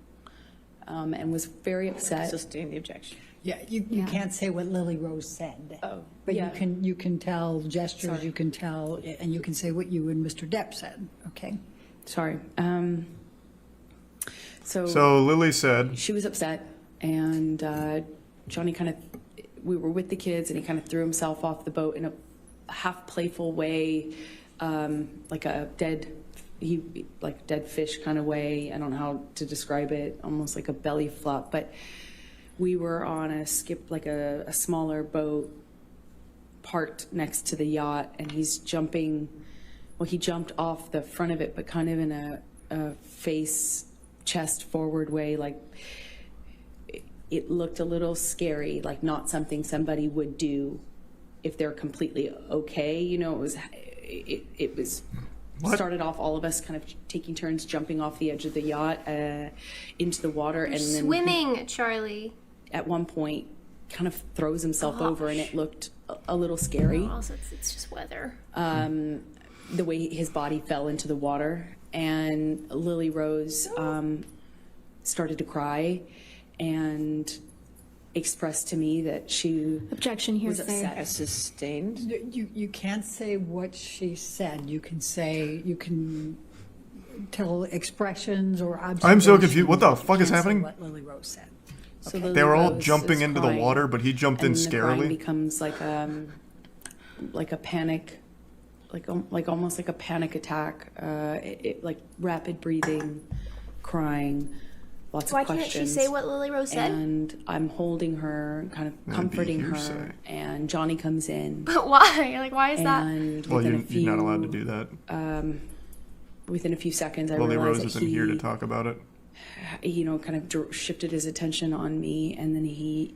and was very upset. Sustain the objection. Yeah, you Yeah. can't say what Lily Rose said. Oh, But yeah. you can tell gestures, Sorry. you can tell, and you can say what you and Mr. Depp said, okay? Sorry. So Lily said, She was upset, and Johnny we were with the kids, and he kind of threw himself off the boat in a half playful way, like a dead fish kind of way. I don't know how to describe it, almost like a belly flop. But we were on a skip, like a smaller boat parked next to the yacht, and he's jumping. Well, he jumped off the front of it, but kind of in a face, chest forward way, like it looked a little scary, like not something somebody would do if they're completely okay. You know, it was What? started off all of us kind of taking turns jumping off the edge of the yacht into the water, and then Swimming, Charlie. at one point kind of throws himself over, and it looked a little scary. Also, it's just weather. The way his body fell into the water, and Lily Rose started to cry and expressed to me that she Objection, was hearsay. upset. As sustained. You can't say what she said. You can tell expressions or observations. I'm so confused. What the You fuck is can't say happening? What Lily Rose said. So Okay. Lily they were all Rose jumping is into crying, the water, but he jumped in and the crying scarily. becomes like a panic, like almost like a panic attack. Like rapid breathing, crying, lots Why of questions. can't she say what Lily Rose said? And I'm holding her, kind of That'd be comforting hearsay. her, and Johnny comes in. But why? Like, why is that? And Well, within you're not allowed to do that. within a few seconds, I Lily realized Rose that isn't here to talk about it. you know, kind of shifted his attention on me, and then he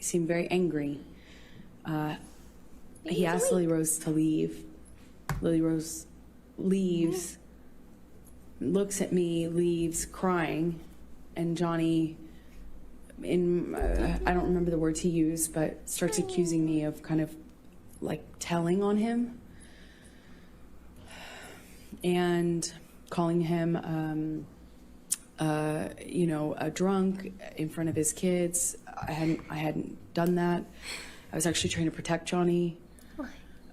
seemed very angry. He asked Lily Rose to leave. Lily Rose leaves, looks at me, leaves, crying, and Johnny, I don't remember the words he used, but starts accusing me of kind of like telling on him and calling him, you know, a drunk in front of his kids. I hadn't done that. I was actually trying to protect Johnny.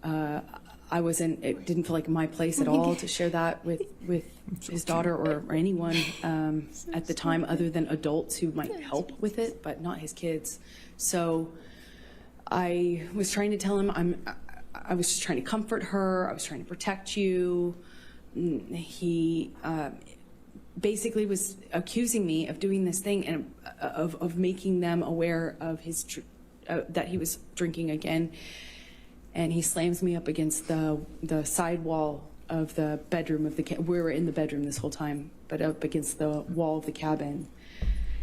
It didn't feel like my place at all to share that with his daughter or anyone at the time, other than adults who might help with it, but not his kids. So I was trying to tell him, I was just trying to comfort her. I was trying to protect you. He basically was accusing me of doing this thing and of making them aware of his that he was drinking again. And he slams me up against the side wall of the bedroom of the we were in the bedroom this whole time, but up against the wall of the cabin,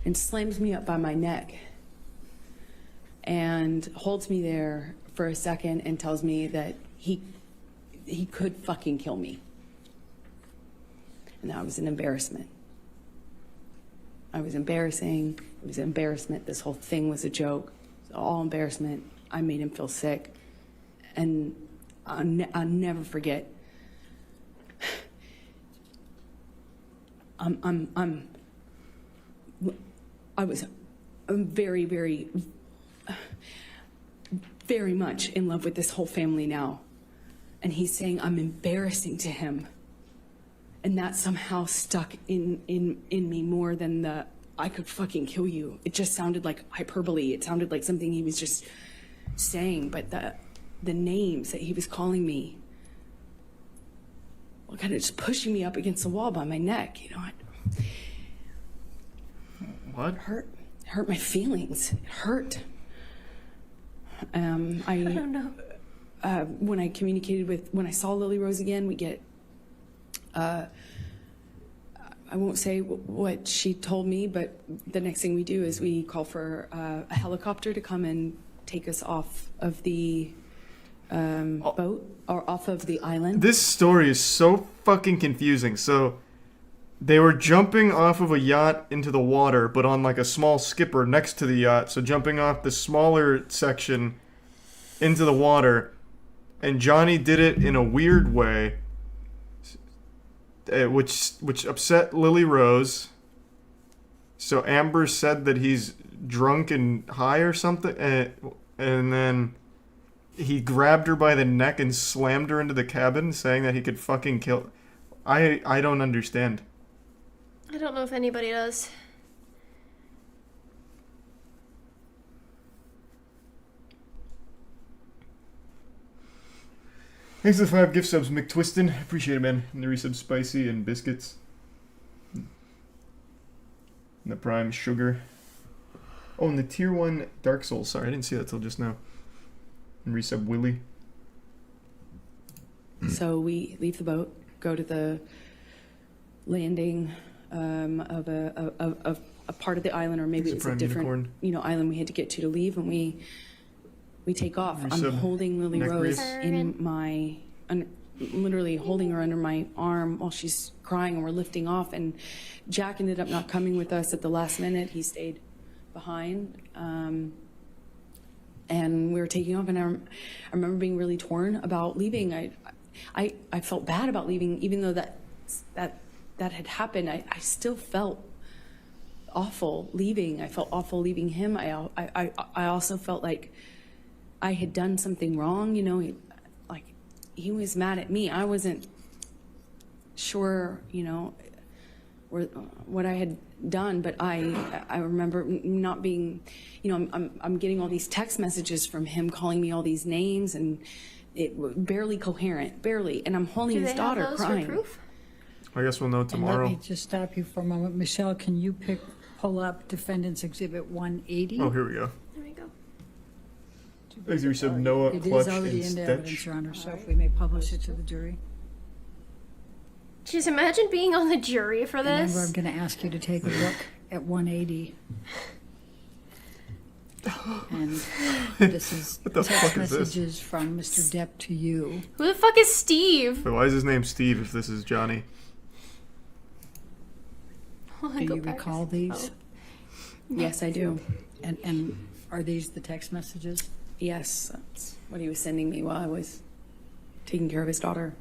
and slams me up by my neck and holds me there for a second and tells me that he could fucking kill me. And that was an embarrassment. I was embarrassing. It was embarrassment. This whole thing was a joke. It was all embarrassment. I made him feel sick. And I'll never forget. I'm very, very, very much in love with this whole family now. And he's saying I'm embarrassing to him. And that somehow stuck in me more than the I could fucking kill you. It just sounded like hyperbole. It sounded like something he was just saying, but the names that he was calling me were kind of just pushing me up against the wall by my neck, you know. What? Hurt my feelings. It hurt. I don't know. When I saw Lily Rose again, we get, I won't say what she told me, but the next thing we do is we call for a helicopter to come and take us off of the boat or off of the island. This story is so fucking confusing. So they were jumping off of a yacht into the water, but on like a small skipper next to the yacht. So jumping off the smaller section into the water, and Johnny did it in a weird way, which upset Lily Rose. So Amber said that he's drunk and high or something, and then he grabbed her by the neck and slammed her into the cabin, saying that he could fucking kill. I don't understand. I don't know if anybody does. Thanks for the 5 gift subs, McTwistin. Appreciate it, man. And the resub spicy and biscuits. And the prime sugar. Oh, and the tier 1 Dark Souls. Sorry, I didn't see that till just now. And resub Willie. So we leave the boat, go to the landing of a part of the island, or maybe it's a different island we had to get to leave, and we take off. I'm holding Lily Rose literally holding her under my arm while she's crying, and we're lifting off. And Jack ended up not coming with us at the last minute. He stayed behind. And we were taking off, and I remember being really torn about leaving. I felt bad about leaving, even though that had happened. I still felt awful leaving. I felt awful leaving him. I also felt like I had done something wrong. You know, he was mad at me. I wasn't sure, what I had done, but I remember not being, I'm getting all these text messages from him calling me all these names, and it barely coherent, barely. And I'm holding his daughter have those crying. For proof? I guess we'll know And tomorrow. let me just stop you for a moment. Michelle, can you pull up Defendant's Exhibit 180. Oh, here we go. There we go. Thanks, resub Noah, It Clutch, is already and into Stetch. evidence, Your Honor, so if we may publish it to the jury. Just imagine being on the jury for Remember, this. I'm going to ask you to take a look at 180. And this is What the text fuck is this? messages from Mr. Depp to you. Who the fuck is Steve? Wait, why is his name Steve if this is Johnny? Do you recall these? Yes, I do. And are these the text messages? Yes, that's what he was sending me while I was taking care of his daughter.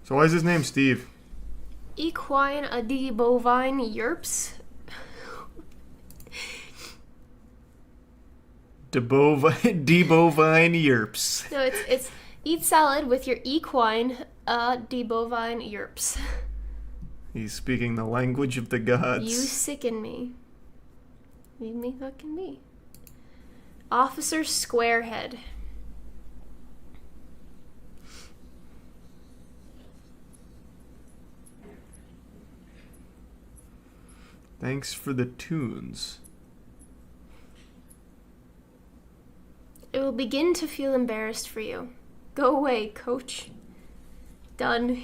So why is his name Steve? Equine a bovine yerps. Debovine yerps. No, it's eat salad with your equine bovine yerps. He's speaking the language of the gods. You sicken me. Leave me fucking be. Officer Squarehead. Thanks for the tunes. It will begin to feel embarrassed for you. Go away, coach. Done.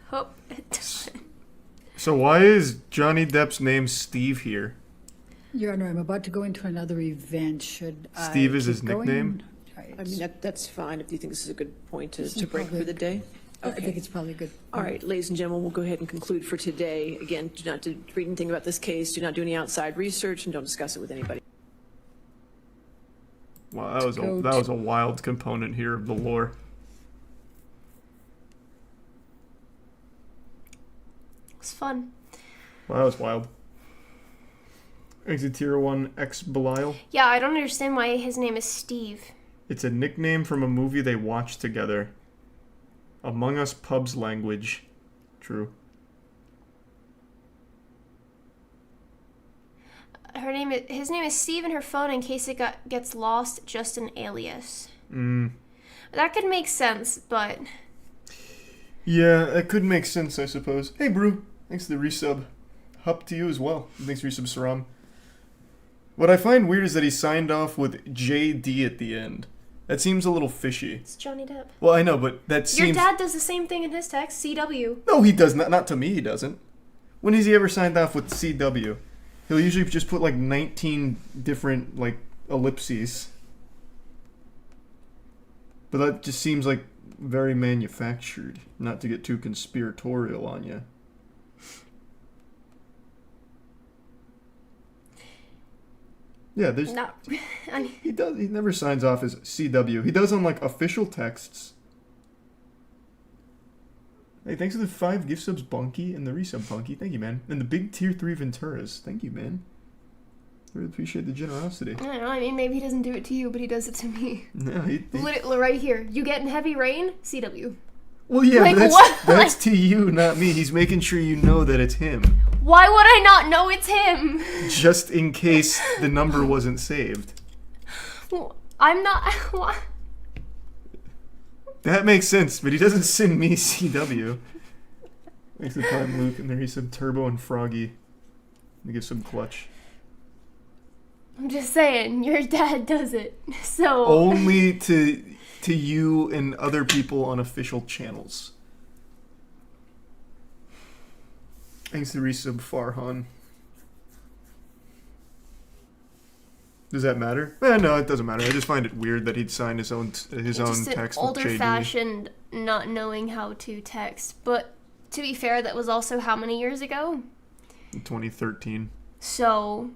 Hope. So why is Johnny Depp's name Steve here? Your Honor, I'm about to go into another event. Should I Steve is keep his going? nickname? Right. I mean, that's fine if you think this is a good point This to is break for probably- the day. I think it's probably good. All right, ladies and gentlemen, we'll go ahead and conclude for today. Again, do not read anything about this case, do not do any outside research, and don't discuss it with anybody. Wow, that was a wild component here of the lore. It's fun. Wow, that was wild. Exit Tier 1 X Belial. Yeah, I don't understand why his name is Steve. It's a nickname from a movie they watched together. Among Us Pub's language. True. His name is Steve in her phone in case it gets lost, just an alias. That could make sense, but Yeah, that could make sense, I suppose. Hey, Brew. Thanks for the resub. Hup to you as well. Thanks for resub, Saram. What I find weird is that he signed off with JD at the end. That seems a little fishy. it's Johnny Depp. Well, I know, but that seems... Your dad does the same thing in his text, CW. No, he does not. Not to me, he doesn't. When has he ever signed off with CW? He'll usually just put like 19 different like ellipses. But that just seems like very manufactured. Not to get too conspiratorial on you. Yeah, there's... Not, I mean, He does. He never signs off as CW. He does on like official texts. Hey, thanks for the 5 gift subs, Bunky, and the resub, Bunky. Thank you, man. And the big tier 3 Venturas. Thank you, man. Really appreciate the generosity. I don't know. I mean, maybe he doesn't do it to you, but he does it to me. No, Right here. You get in heavy rain? CW. well, yeah, Like, but what? that's to you, not me. He's making sure you know that it's him, Why would I not know it's him? just in case the number wasn't saved. Well, I'm not. What? That makes sense, but he doesn't send me CW. Thanks for the time, Luke, and there he's some Turbo and Froggy. Let me give some clutch. I'm just saying, your dad does it. So. Only to you and other people on official channels. Thanks to resub Farhan. Does that matter? No, it doesn't matter. I just find it weird that he'd sign his own Just text an with JD. older-fashioned, not knowing how to text. But to be fair, that was also how many years ago? In 2013. So.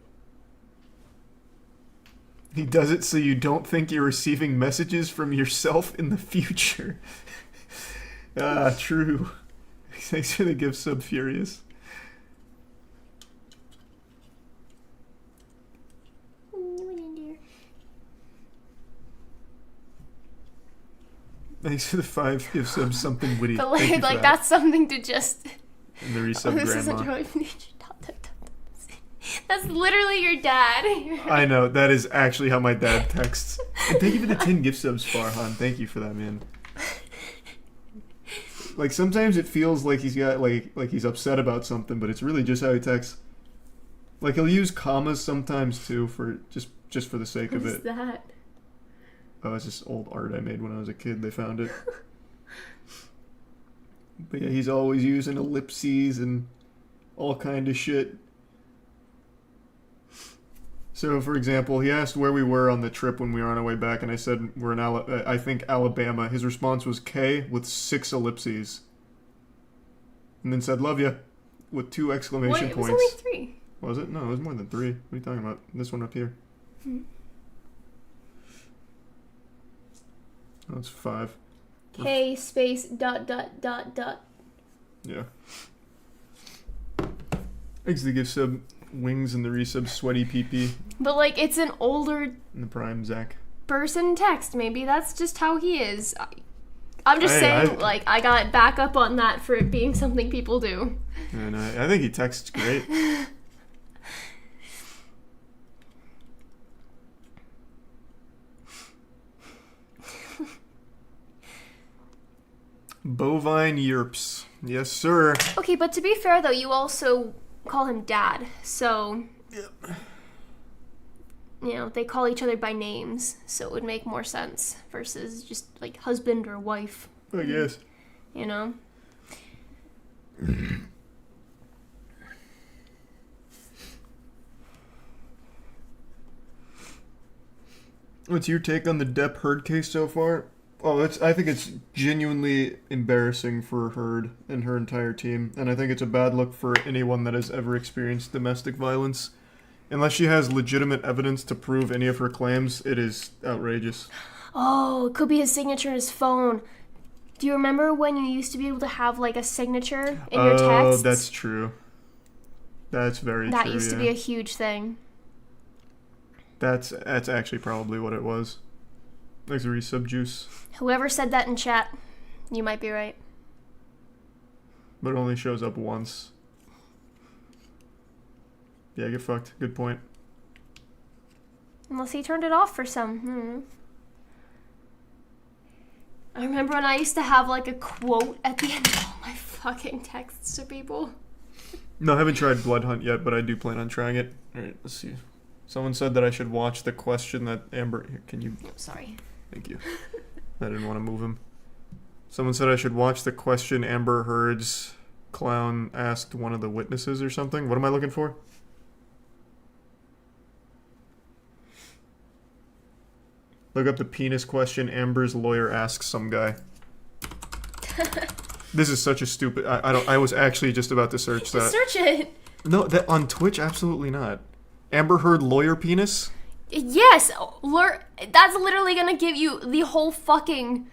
He does it so you don't think you're receiving messages from yourself in the future. True. Thanks for the gift, Sub Furious. Thanks for the 5 gift subs, something witty. But Thank you for like that. that's something to just. And the resub This is a grandma. joy. That's literally your dad. I know, that is actually how my dad texts. And thank you for the 10 gift subs, Farhan. Thank you for that, man. Like sometimes it feels like he's got like he's upset about something, but it's really just how he texts. Like he'll use commas sometimes too for just for the sake of What is it. that? Oh, it's just old art I made when I was a kid. They found it. But yeah, he's always using ellipses and all kind of shit. So, for example, he asked where we were on the trip when we were on our way back, and I said we're in I think Alabama. His response was K with 6 ellipses, and then said "love ya" with 2 exclamation Wait, it points. was only 3. Was it? No, it was more than 3. What are you talking about? This one up here. Oh, it's 5. K space dot dot dot dot. Yeah. Thanks to the gift sub, wings and the resub, sweaty pee But like, it's an older in the prime, Zach. person text. Maybe that's just how he is. I'm just Hey, saying, like, I got back up on that for it being something people do. And I think he texts great. Bovine Yerps. Yes, sir. Okay, but to be fair though, you also call him dad, so you know, they call each other by names, so it would make more sense versus just like husband or wife, I guess. you know? What's your take on the Depp Heard case so far? Oh, I think it's genuinely embarrassing for Heard and her entire team, and I think it's a bad look for anyone that has ever experienced domestic violence. Unless she has legitimate evidence to prove any of her claims, it is outrageous. Oh, it could be his signature in his phone. Do you remember when you used to be able to have like a signature in your texts? Oh, that's true. That's very true. That used to yeah. be a huge thing. That's actually probably what it was. Thanks, resub juice. Whoever said that in chat, you might be right. But it only shows up once. Yeah, get fucked. Good point. Unless he turned it off for some. I remember when I used to have like a quote at the end of all my fucking texts to people. No, I haven't tried Blood Hunt yet, but I do plan on trying it. Alright, let's see. Someone said that I should watch the question that Amber... Here, can you... Oh, sorry. Thank you. I didn't want to move him. Someone said I should watch the question Amber Heard's clown asked one of the witnesses or something. What am I looking for? Look up the penis question Amber's lawyer asks some guy. This is such a stupid... I was actually just about to search that. Search it. No, that on Twitch, absolutely not. Amber Heard lawyer penis? Yes, that's literally gonna give you the whole fucking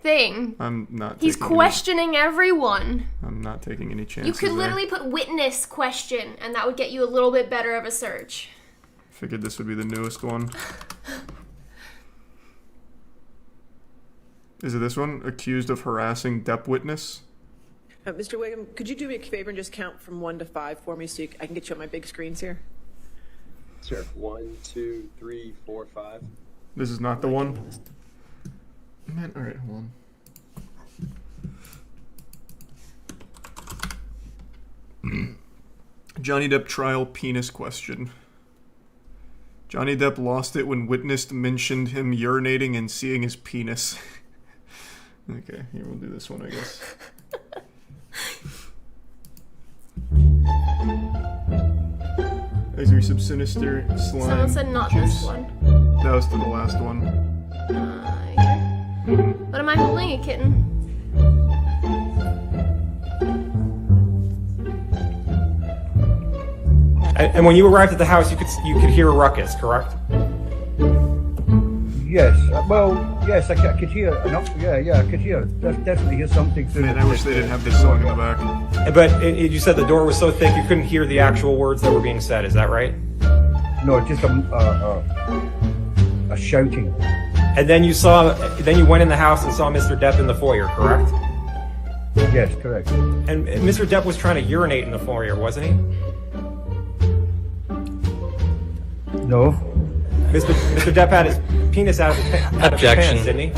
thing. I'm not. He's questioning everyone. I'm not taking any chances. You could there. literally put witness question, and that would get you a little bit better of a search. Figured this would be the newest one. Is it this one? Accused of harassing Depp witness? Mr. Wiggum, could you do me a favor and just count from 1 to 5 for me so I can get you on my big screens here? Sure. 1, 2, 3, 4, 5. This is not the one? Man, alright, hold on. Johnny Depp trial penis question. Johnny Depp lost it when witness mentioned him urinating and seeing his penis. Okay, here we'll do this one, I guess. Is there some sinister slime? Someone said not juice? this one. That was to the last one. Here. What am I holding, a kitten? And when you arrived at the house, you could hear a ruckus, correct? Yes. Yes, I could hear. Yeah, I could hear. Definitely hear something. Man, I wish they didn't have this song in the back. But you said the door was so thick you couldn't hear the actual words that were being said. Is that right? No, just a shouting. And then you went in the house and saw Mr. Depp in the foyer, correct? Yes, correct. And Mr. Depp was trying to urinate in the foyer, wasn't he? No. Mr. Depp had his penis out of his Objection. pants, didn't he?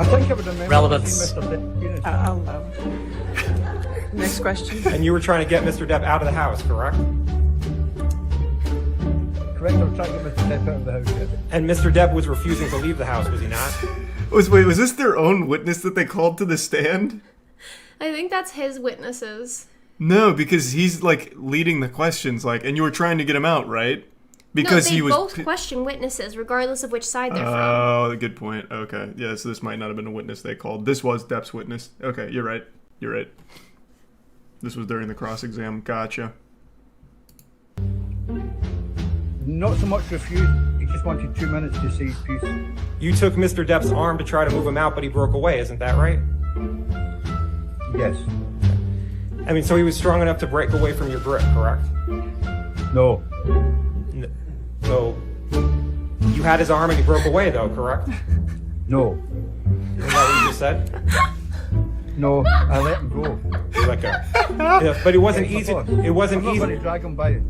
I think I would remember Relevance. seeing Mr. Depp penis. Next question. And you were trying to get Mr. Depp out of the house, correct? Correct, I was trying to get Mr. Depp out of the house, yes. And Mr. Depp was refusing to leave the house, was he not? Was this their own witness that they called to the stand? I think that's his witnesses. No, because he's like leading the questions, like, and you were trying to get him out, right? Because no, they he was. both question witnesses, regardless of which side they're from. Oh, good point. Okay, yeah, so this might not have been a witness they called. This was Depp's witness. Okay, you're right. You're right. This was during the cross-exam. Gotcha. Not so much refused, he just wanted 2 minutes to say his piece. You took Mr. Depp's arm to try to move him out, but he broke away, isn't that right? Yes. I mean, so he was strong enough to break away from your grip, correct? No. So, you had his arm and he broke away, though, correct? No. Isn't that what you just said? No, I let him go. You let go. Yeah, but it wasn't Yes, easy. of course. It wasn't I'm not easy. going to drag him by it.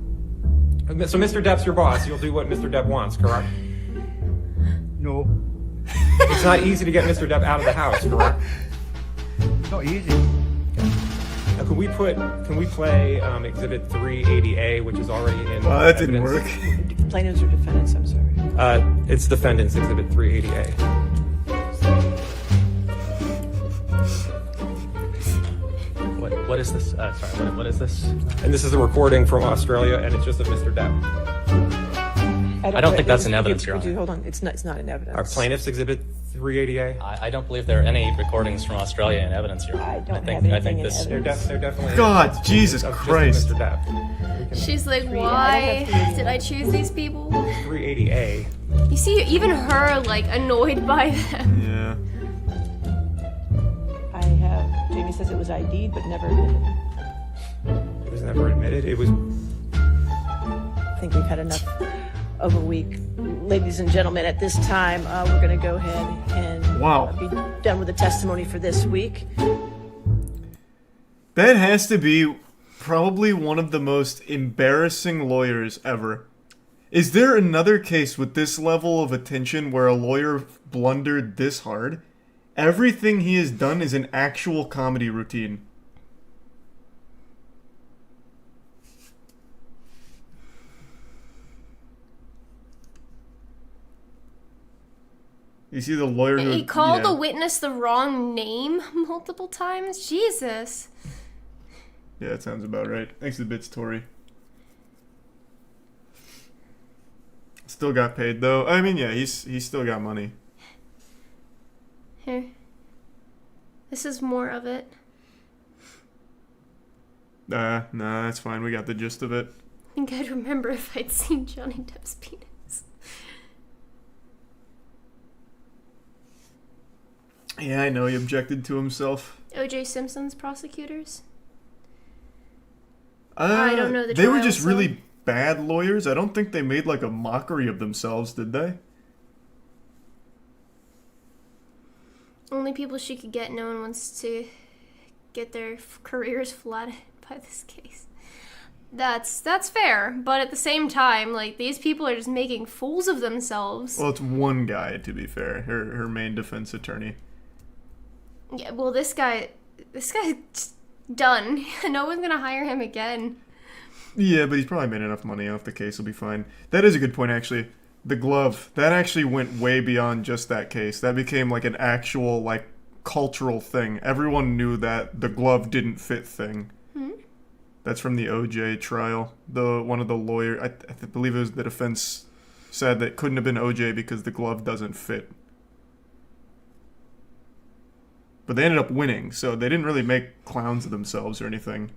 So Mr. Depp's your boss. You'll do what Mr. Depp wants, correct? No. It's not easy to get Mr. Depp out of the house, correct? It's not easy. Now, can we play Exhibit 380A, which is already in Well, that didn't evidence? work. Plaintiffs or defendants, I'm sorry. It's defendants, Exhibit 380A. What is this? Sorry, what is this? And this is a recording from Australia, and it's just of Mr. Depp. I don't think that's in evidence, Your Honor. Hold on, it's not in evidence. Our plaintiffs Exhibit 380A. I don't believe there are any recordings from Australia in evidence, Your Honor. I don't think, have I think anything in this. evidence. They're definitely. God, Jesus of just Christ. Mr. Depp. She's like, I why don't have to did I choose these people? 380A. You see, even her, like, annoyed by them. Yeah. I have, Jamie says it was ID'd, but never admitted. It was never admitted. It was. I think we've had enough of a week. Ladies and gentlemen, at this time, we're going to go ahead and be done with the testimony for this week. That has to be probably one of the most embarrassing lawyers ever. Is there another case with this level of attention where a lawyer blundered this hard? Everything he has done is an actual comedy routine. You see the lawyer who... He called yeah. the witness the wrong name multiple times? Jesus. Yeah, that sounds about right. Thanks to bits, Tori. Still got paid though. I mean, yeah, he's still got money. Here. This is more of it. Nah, that's fine. We got the gist of it. I think I'd remember if I'd seen Johnny Depp's penis. Yeah, I know he objected to himself. O.J. Simpson's prosecutors? I don't know the They were trial, just so- really bad lawyers. I don't think they made like a mockery of themselves, did they? Only people she could get, no one wants to get their careers flattened by this case. That's fair, but at the same time, like, these people are just making fools of themselves. Well, it's one guy, to be fair. Her main defense attorney. Yeah, well, this guy's done. No one's gonna hire him again. Yeah, but he's probably made enough money off the case. He'll be fine. That is a good point, actually. The glove, that actually went way beyond just that case. That became like an actual, like, cultural thing. Everyone knew that the glove didn't fit thing. That's from the OJ trial. One of the lawyers, I believe it was the defense, said that it couldn't have been OJ because the glove doesn't fit. But they ended up winning, so they didn't really make clowns of themselves or anything.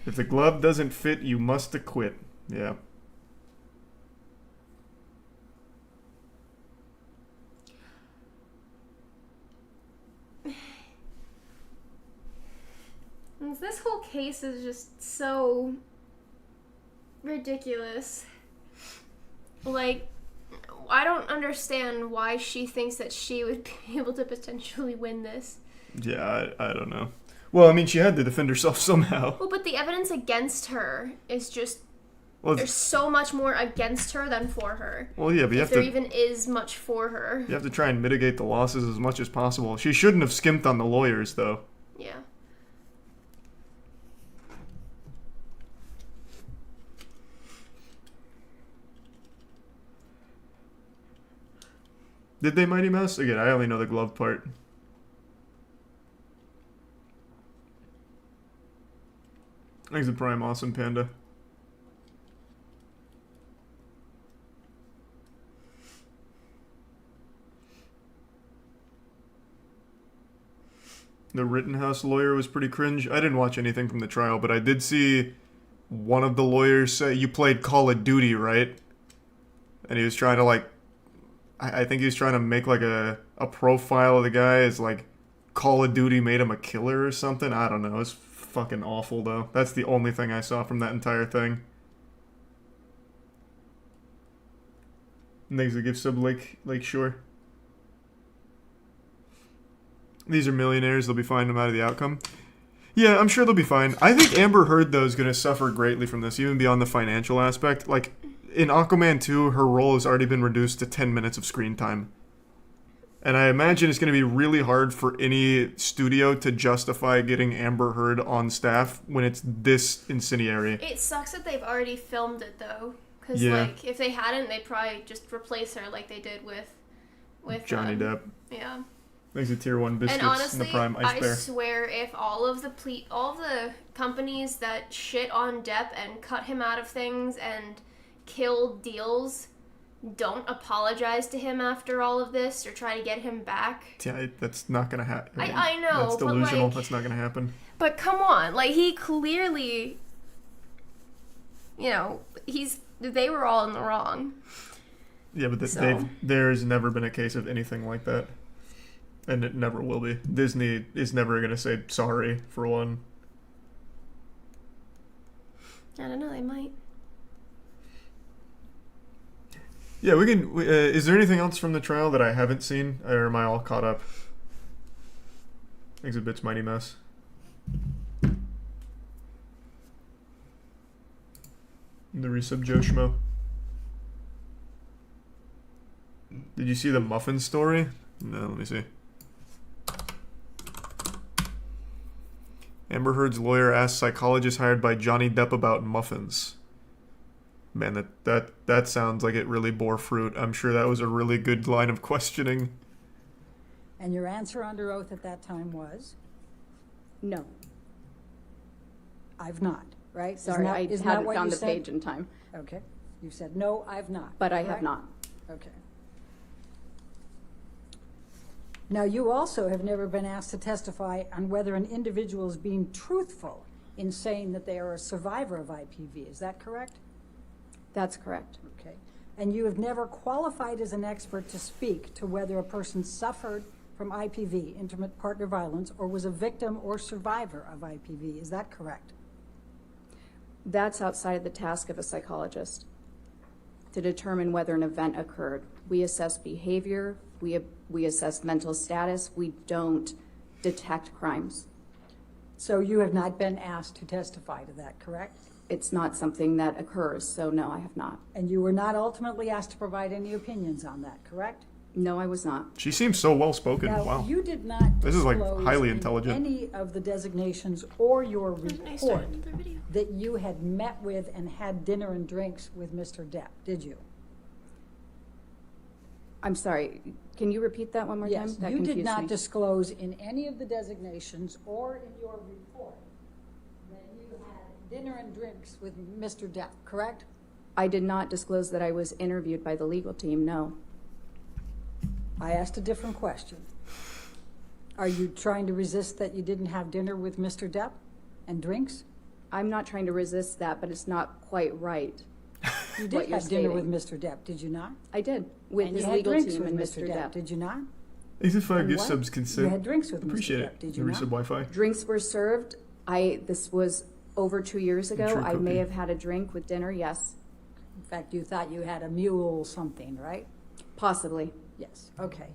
If the glove doesn't fit, you must acquit. Yeah. This whole case is just so ridiculous. Like, I don't understand why she thinks that she would be able to potentially win this. Yeah, I don't know. Well, I mean, she had to defend herself somehow. Well, but the evidence against her is just Well, There's so much more against her than for her. well, yeah, but you if have there to even is much for her. you have to try and mitigate the losses as much as possible. She shouldn't have skimped on the lawyers, though. Yeah. Did they Mighty Mouse? Again, I only know the glove part. Thanks to Prime Awesome Panda. The Rittenhouse lawyer was pretty cringe. I didn't watch anything from the trial, but I did see one of the lawyers say, "You played Call of Duty, right?" And he was trying to, like, I think he was trying to make, like, a profile of the guy as, like, Call of Duty made him a killer or something. I don't know. It was fucking awful, though. That's the only thing I saw from that entire thing. Thanks to Gift Sub Lake Shore. These are millionaires. They'll be fine no matter the outcome. Yeah, I'm sure they'll be fine. I think Amber Heard, though, is going to suffer greatly from this, even beyond the financial aspect. Like, in Aquaman 2, her role has already been reduced to 10 minutes of screen time. And I imagine it's going to be really hard for any studio to justify getting Amber Heard on staff when it's this incendiary. It sucks that they've already filmed it, though. Because, Yeah. like, if they hadn't, they'd probably just replace her like they did with Johnny Depp. Yeah. Thanks to Tier 1 Biscuits And honestly, and the Prime Ice I Bear. swear if all of the companies that shit on Depp and cut him out of things and killed deals don't apologize to him after all of this or try to get him back. Yeah, that's not going to happen. I know, That's but, delusional. like, That's not going to happen. But come on, like, he clearly, they were all in the wrong. Yeah, but So. there's never been a case of anything like that. And it never will be. Disney is never going to say sorry, for one. I don't know, they might. Yeah, we can... is there anything else from the trial that I haven't seen? Or am I all caught up? Exhibits Mighty Mouse. The resub Joe Schmo. Did you see the muffin story? No, let me see. Amber Heard's lawyer asked psychologist hired by Johnny Depp about muffins. Man, that sounds like it really bore fruit. I'm sure that was a really good line of questioning. And your answer under oath at that time was? No. I've not, right? Sorry, I isn't hadn't what found you the said? page in time. Okay. You said, no, I've not. But I right? have not. Okay. Now, you also have never been asked to testify on whether an individual is being truthful in saying that they are a survivor of IPV. Is that correct? That's correct. Okay. And you have never qualified as an expert to speak to whether a person suffered from IPV, intimate partner violence, or was a victim or survivor of IPV. Is that correct? That's outside the task of a psychologist to determine whether an event occurred. We assess behavior, we assess mental status, we don't detect crimes. So you have not been asked to testify to that, correct? It's not something that occurs, so no, I have not. And you were not ultimately asked to provide any opinions on that, correct? No, I was not. She seems so well-spoken. Now, Wow. you did not This is, like, disclose highly in intelligent. any of the designations or your Nice start report to their video. that you had met with and had dinner and drinks with Mr. Depp, did you? I'm sorry, can you repeat that one more Yes, time? That you did confused not me. disclose in any of the designations or in your report that you had dinner and drinks with Mr. Depp, correct? I did not disclose that I was interviewed by the legal team, no. I asked a different question. Are you trying to resist that you didn't have dinner with Mr. Depp and drinks? I'm not trying to resist that, but it's not quite right. You what did you're have dinner with stating. Mr. Depp, did you not? I did, with And his you had legal drinks team with and Mr. Mr. Depp, Depp. did you not? Thanks for 5 And gift what? subs, consent. You had drinks with Appreciate Mr. it. Depp, did The you not? resub Wi-Fi. Drinks were served. This was over 2 years ago. True I may cookie. have had a drink with dinner, yes, In fact, you thought you had a mule something, right? possibly. Yes, okay.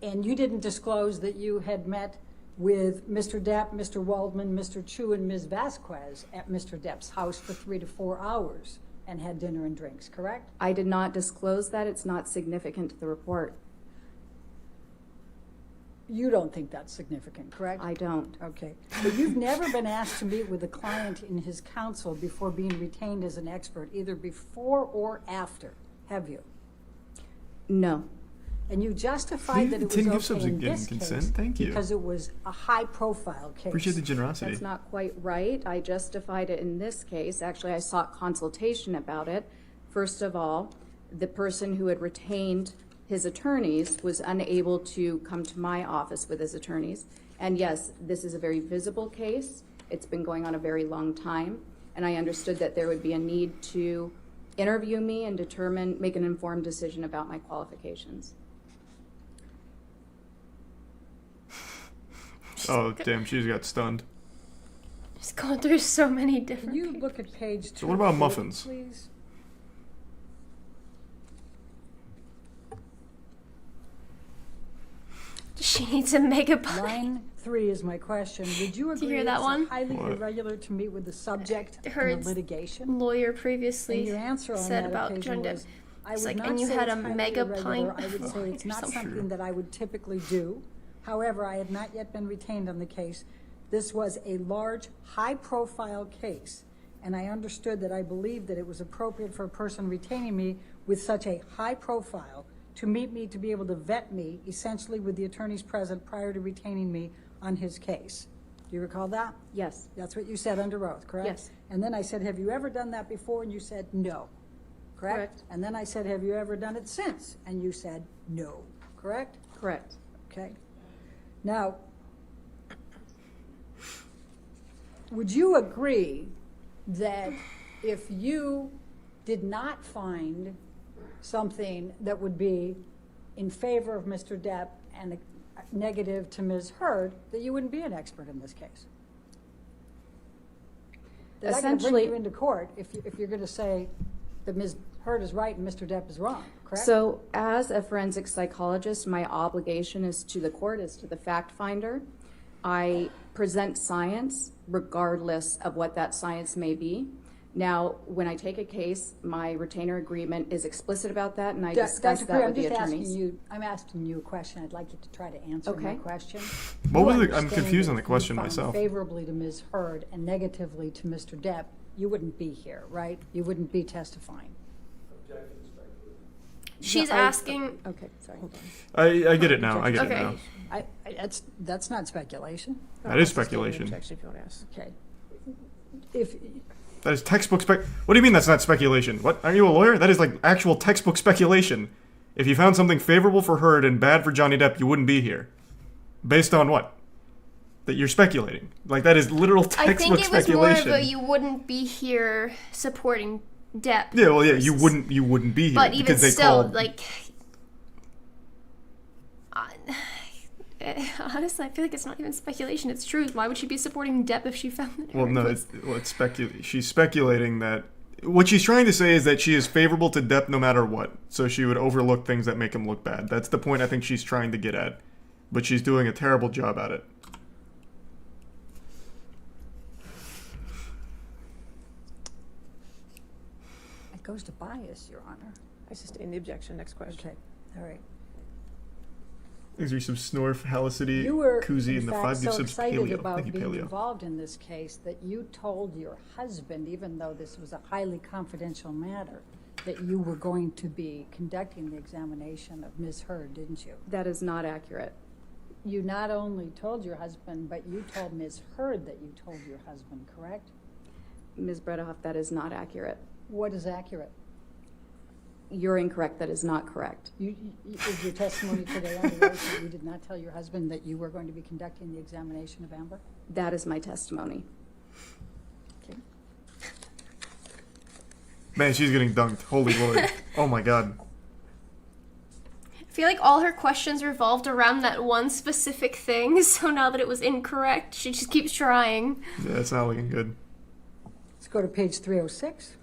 And you didn't disclose that you had met with Mr. Depp, Mr. Waldman, Mr. Chu, and Ms. Vasquez at Mr. Depp's house for 3 to 4 hours, and had dinner and drinks, correct? I did not disclose that. It's not significant to the report. You don't think that's significant, correct? I don't. Okay. But you've never been asked to meet with a client in his counsel before being retained as an expert, either before or after, have you? No. And you justified that it was okay in this consent. case Thank you. because it was a high-profile case. Appreciate the generosity. That's not quite right. I justified it in this case. Actually, I sought consultation about it. First of all, the person who had retained his attorneys was unable to come to my office with his attorneys. And yes, this is a very visible case. It's been going on a very long time. And I understood that there would be a need to interview me and make an informed decision about my qualifications. Oh, damn, she's got stunned. Just going through so many different. Can you look at page 2? So what about muffins? Please. She needs a mega pie. Line 3 is my question. Would you agree hear that it's one? highly What? irregular to meet with the subject in Her a litigation? lawyer And previously your answer on said that about occasion Johnny Depp. was, I It's would like, not and you say had it's a highly mega irregular. pint I would say it's or not something. something that I would typically do. However, I had not yet been retained on the case. This was a large, high-profile case, and I understood that I believed that it was appropriate for a person retaining me with such a high profile to meet me, to be able to vet me, essentially with the attorneys present prior to retaining me on his case. Do you recall that? Yes. That's what you said under oath, correct? Yes. And then I said, have you ever done that before? And you said, no. Correct? Correct. And then I said, have you ever done it since? And you said, no. Correct? Correct. Okay. Now, would you agree that if you did not find something that would be in favor of Mr. Depp and negative to Ms. Heard, that you wouldn't be an expert in this case? That I can bring Essentially- you into court if you're going to say that Ms. Heard is right and Mr. Depp is wrong, correct? So as a forensic psychologist, my obligation is to the court, is to the fact finder. I present science regardless of what that science may be. Now, when I take a case, my retainer agreement is explicit about that, and I discuss Dr. that Crew, with the attorneys. I'm asking you a question. I'd like you to try to answer my Okay. question. What was You it? I'm understand confused that on the if you question found myself. favorably to Ms. Heard and negatively to Mr. Depp, you wouldn't be here, right? You wouldn't be testifying. She's No, asking. Okay, sorry. I get it now. I get it Okay. now. That's not speculation. That is speculation. Objection, if you want to ask. Okay. If, That is textbook What do you mean that's not speculation? What? Aren't you a lawyer? That is like actual textbook speculation. If you found something favorable for Heard and bad for Johnny Depp, you wouldn't be here. Based on what? That you're speculating. Like, that is literal textbook I think it was speculation. more of a you wouldn't be here supporting Depp. Yeah, well, yeah, you versus- wouldn't be here But even because they still, called. like, honestly, I feel like it's not even speculation. It's true. Why would she be supporting Depp if she found that? Well, no, was- it's she's speculating that what she's trying to say is that she is favorable to Depp no matter what, so she would overlook things that make him look bad. That's the point I think she's trying to get at, but she's doing a terrible job at it. it goes to bias, Your Honor. I sustain the objection. Next question. Okay, all right. Thanks for some Snorf, Halicity, You were, Koozie, in and the fact, 5 so gifts of excited Paleo. about Thank you, being Paleo. involved in this case that you told your husband, even though this was a highly confidential matter, that you were going to be conducting the examination of Ms. Heard, didn't you? That is not accurate. You not only told your husband, but you told Ms. Heard that you told your husband, correct? Ms. Bredehoff, that is not accurate. What is accurate? You're incorrect. That is not correct. Is your testimony today on the oath that you did not tell your husband that you were going to be conducting the examination of Amber? That is my testimony. Okay. Man, she's getting dunked. Holy Lord. Oh my god. I feel like all her questions revolved around that one specific thing, so now that it was incorrect, she just keeps trying. Yeah, it's not looking good. Let's go to page 306.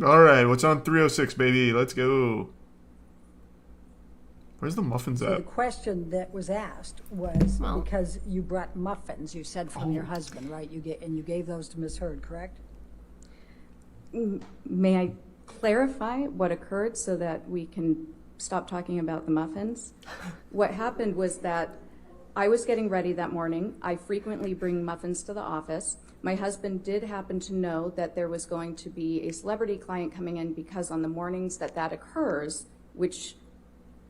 All right, what's on 306, baby? Let's go. Where's the muffins So the at? question that was asked was because you brought muffins, you said from your husband, right? You gave those to Ms. Hurd, correct? May I clarify what occurred so that we can stop talking about the muffins? What happened was that I was getting ready that morning. I frequently bring muffins to the office. My husband did happen to know that there was going to be a celebrity client coming in because on the mornings that occurs, which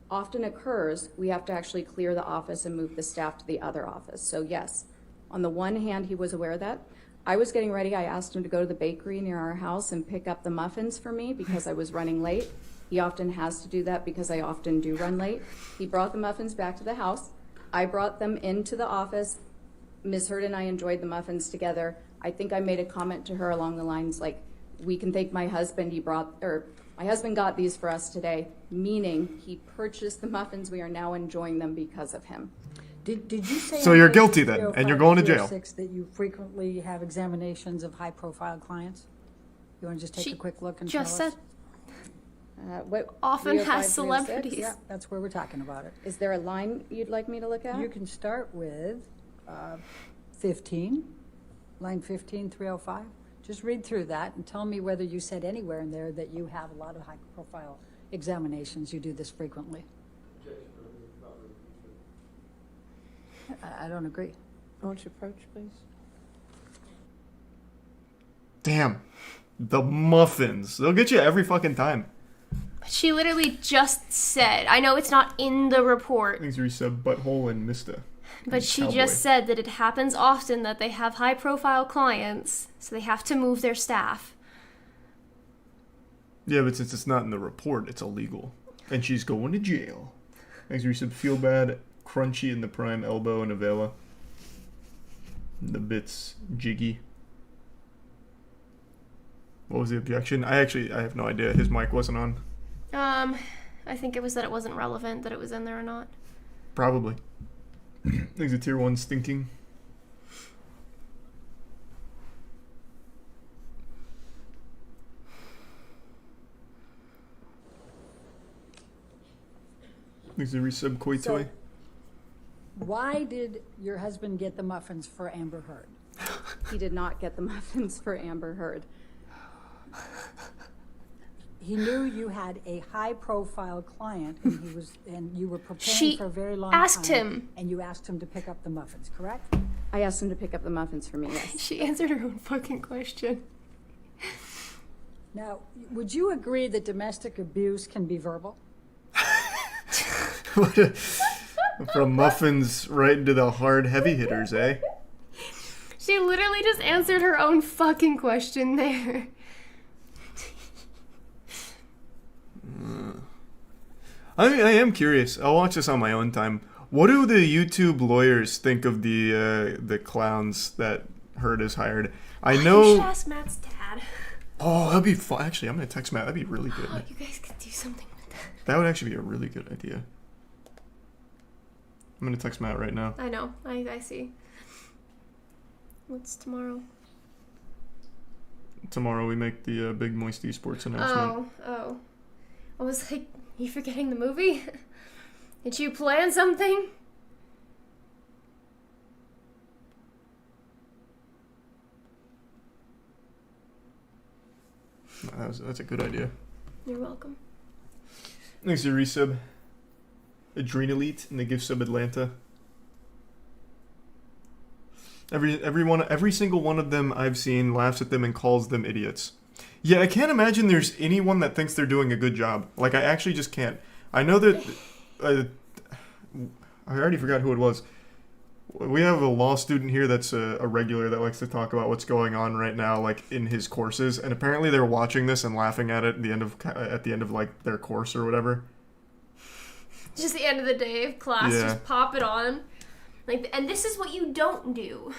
often occurs, we have to actually clear the office and move the staff to the other office. So yes, on the one hand, he was aware of that. I was getting ready. I asked him to go to the bakery near our house and pick up the muffins for me because I was running late. He often has to do that because I often do run late. He brought the muffins back to the house. I brought them into the office. Ms. Hurd and I enjoyed the muffins together. I think I made a comment to her along the lines like, we can thank my husband. My husband got these for us today, meaning he purchased the muffins. We are now enjoying them because of him. Did you say? So you're guilty then, and you're going to jail. 306 that you frequently have examinations of high-profile clients? You want to just take a quick look and Just tell us? said What often 305, has 306? celebrities. Yeah, that's where we're talking about it. Is there a line you'd like me to look at? You can start with 15, line 15, 305. Just read through that and tell me whether you said anywhere in there that you have a lot of high-profile examinations. You do this frequently. I don't agree. Won't you approach, please? Damn. The muffins. They'll get you every fucking time. She literally just said, I know it's not in the report, Things where you said butthole and Mista. but she Cowboy. just said that it happens often that they have high profile clients, so they have to move their staff. Yeah, but since it's not in the report, it's illegal. And she's going to jail. Things where you said feel bad, crunchy in the prime elbow and Avela. The bits jiggy. What was the objection? I have no idea. His mic wasn't on. I think it was that it wasn't relevant that it was in there or not. Probably. Things a tier 1 stinking. Things a resub koi toy. Why did your husband get the muffins for Amber Heard? He did not get the muffins for Amber Heard. He knew you had a high-profile client, and you were preparing She for a very long asked time. him. And you asked him to pick up the muffins, correct? I asked him to pick up the muffins for me, yes. She answered her own fucking question. Now, would you agree that domestic abuse can be verbal? From muffins right into the hard heavy hitters, eh? She literally just answered her own fucking question there. I am curious. I'll watch this on my own time. What do the YouTube lawyers think of the clowns that Heard has hired? I know. You should ask Matt's dad. Oh, that'd be fun. Actually, I'm gonna text Matt. That'd be really good. Oh, you guys could do something with that. That would actually be a really good idea. I'm gonna text Matt right now. I know. I see. What's tomorrow? Tomorrow we make the big Moist Esports announcement. Oh. I was like, you forgetting the movie? Did you plan something? That's a good idea. You're welcome. Thanks to resub. Adrenalite and the gift sub Atlanta. Every single one of them I've seen laughs at them and calls them idiots. Yeah, I can't imagine there's anyone that thinks they're doing a good job. Like, I actually just can't. I know that... I already forgot who it was. We have a law student here that's a regular that likes to talk about what's going on right now, like, in his courses. And apparently they're watching this and laughing at it at the end of like, their course or whatever. Just the end of the day of class, Yeah. just pop it on. Like, and this is what you don't do.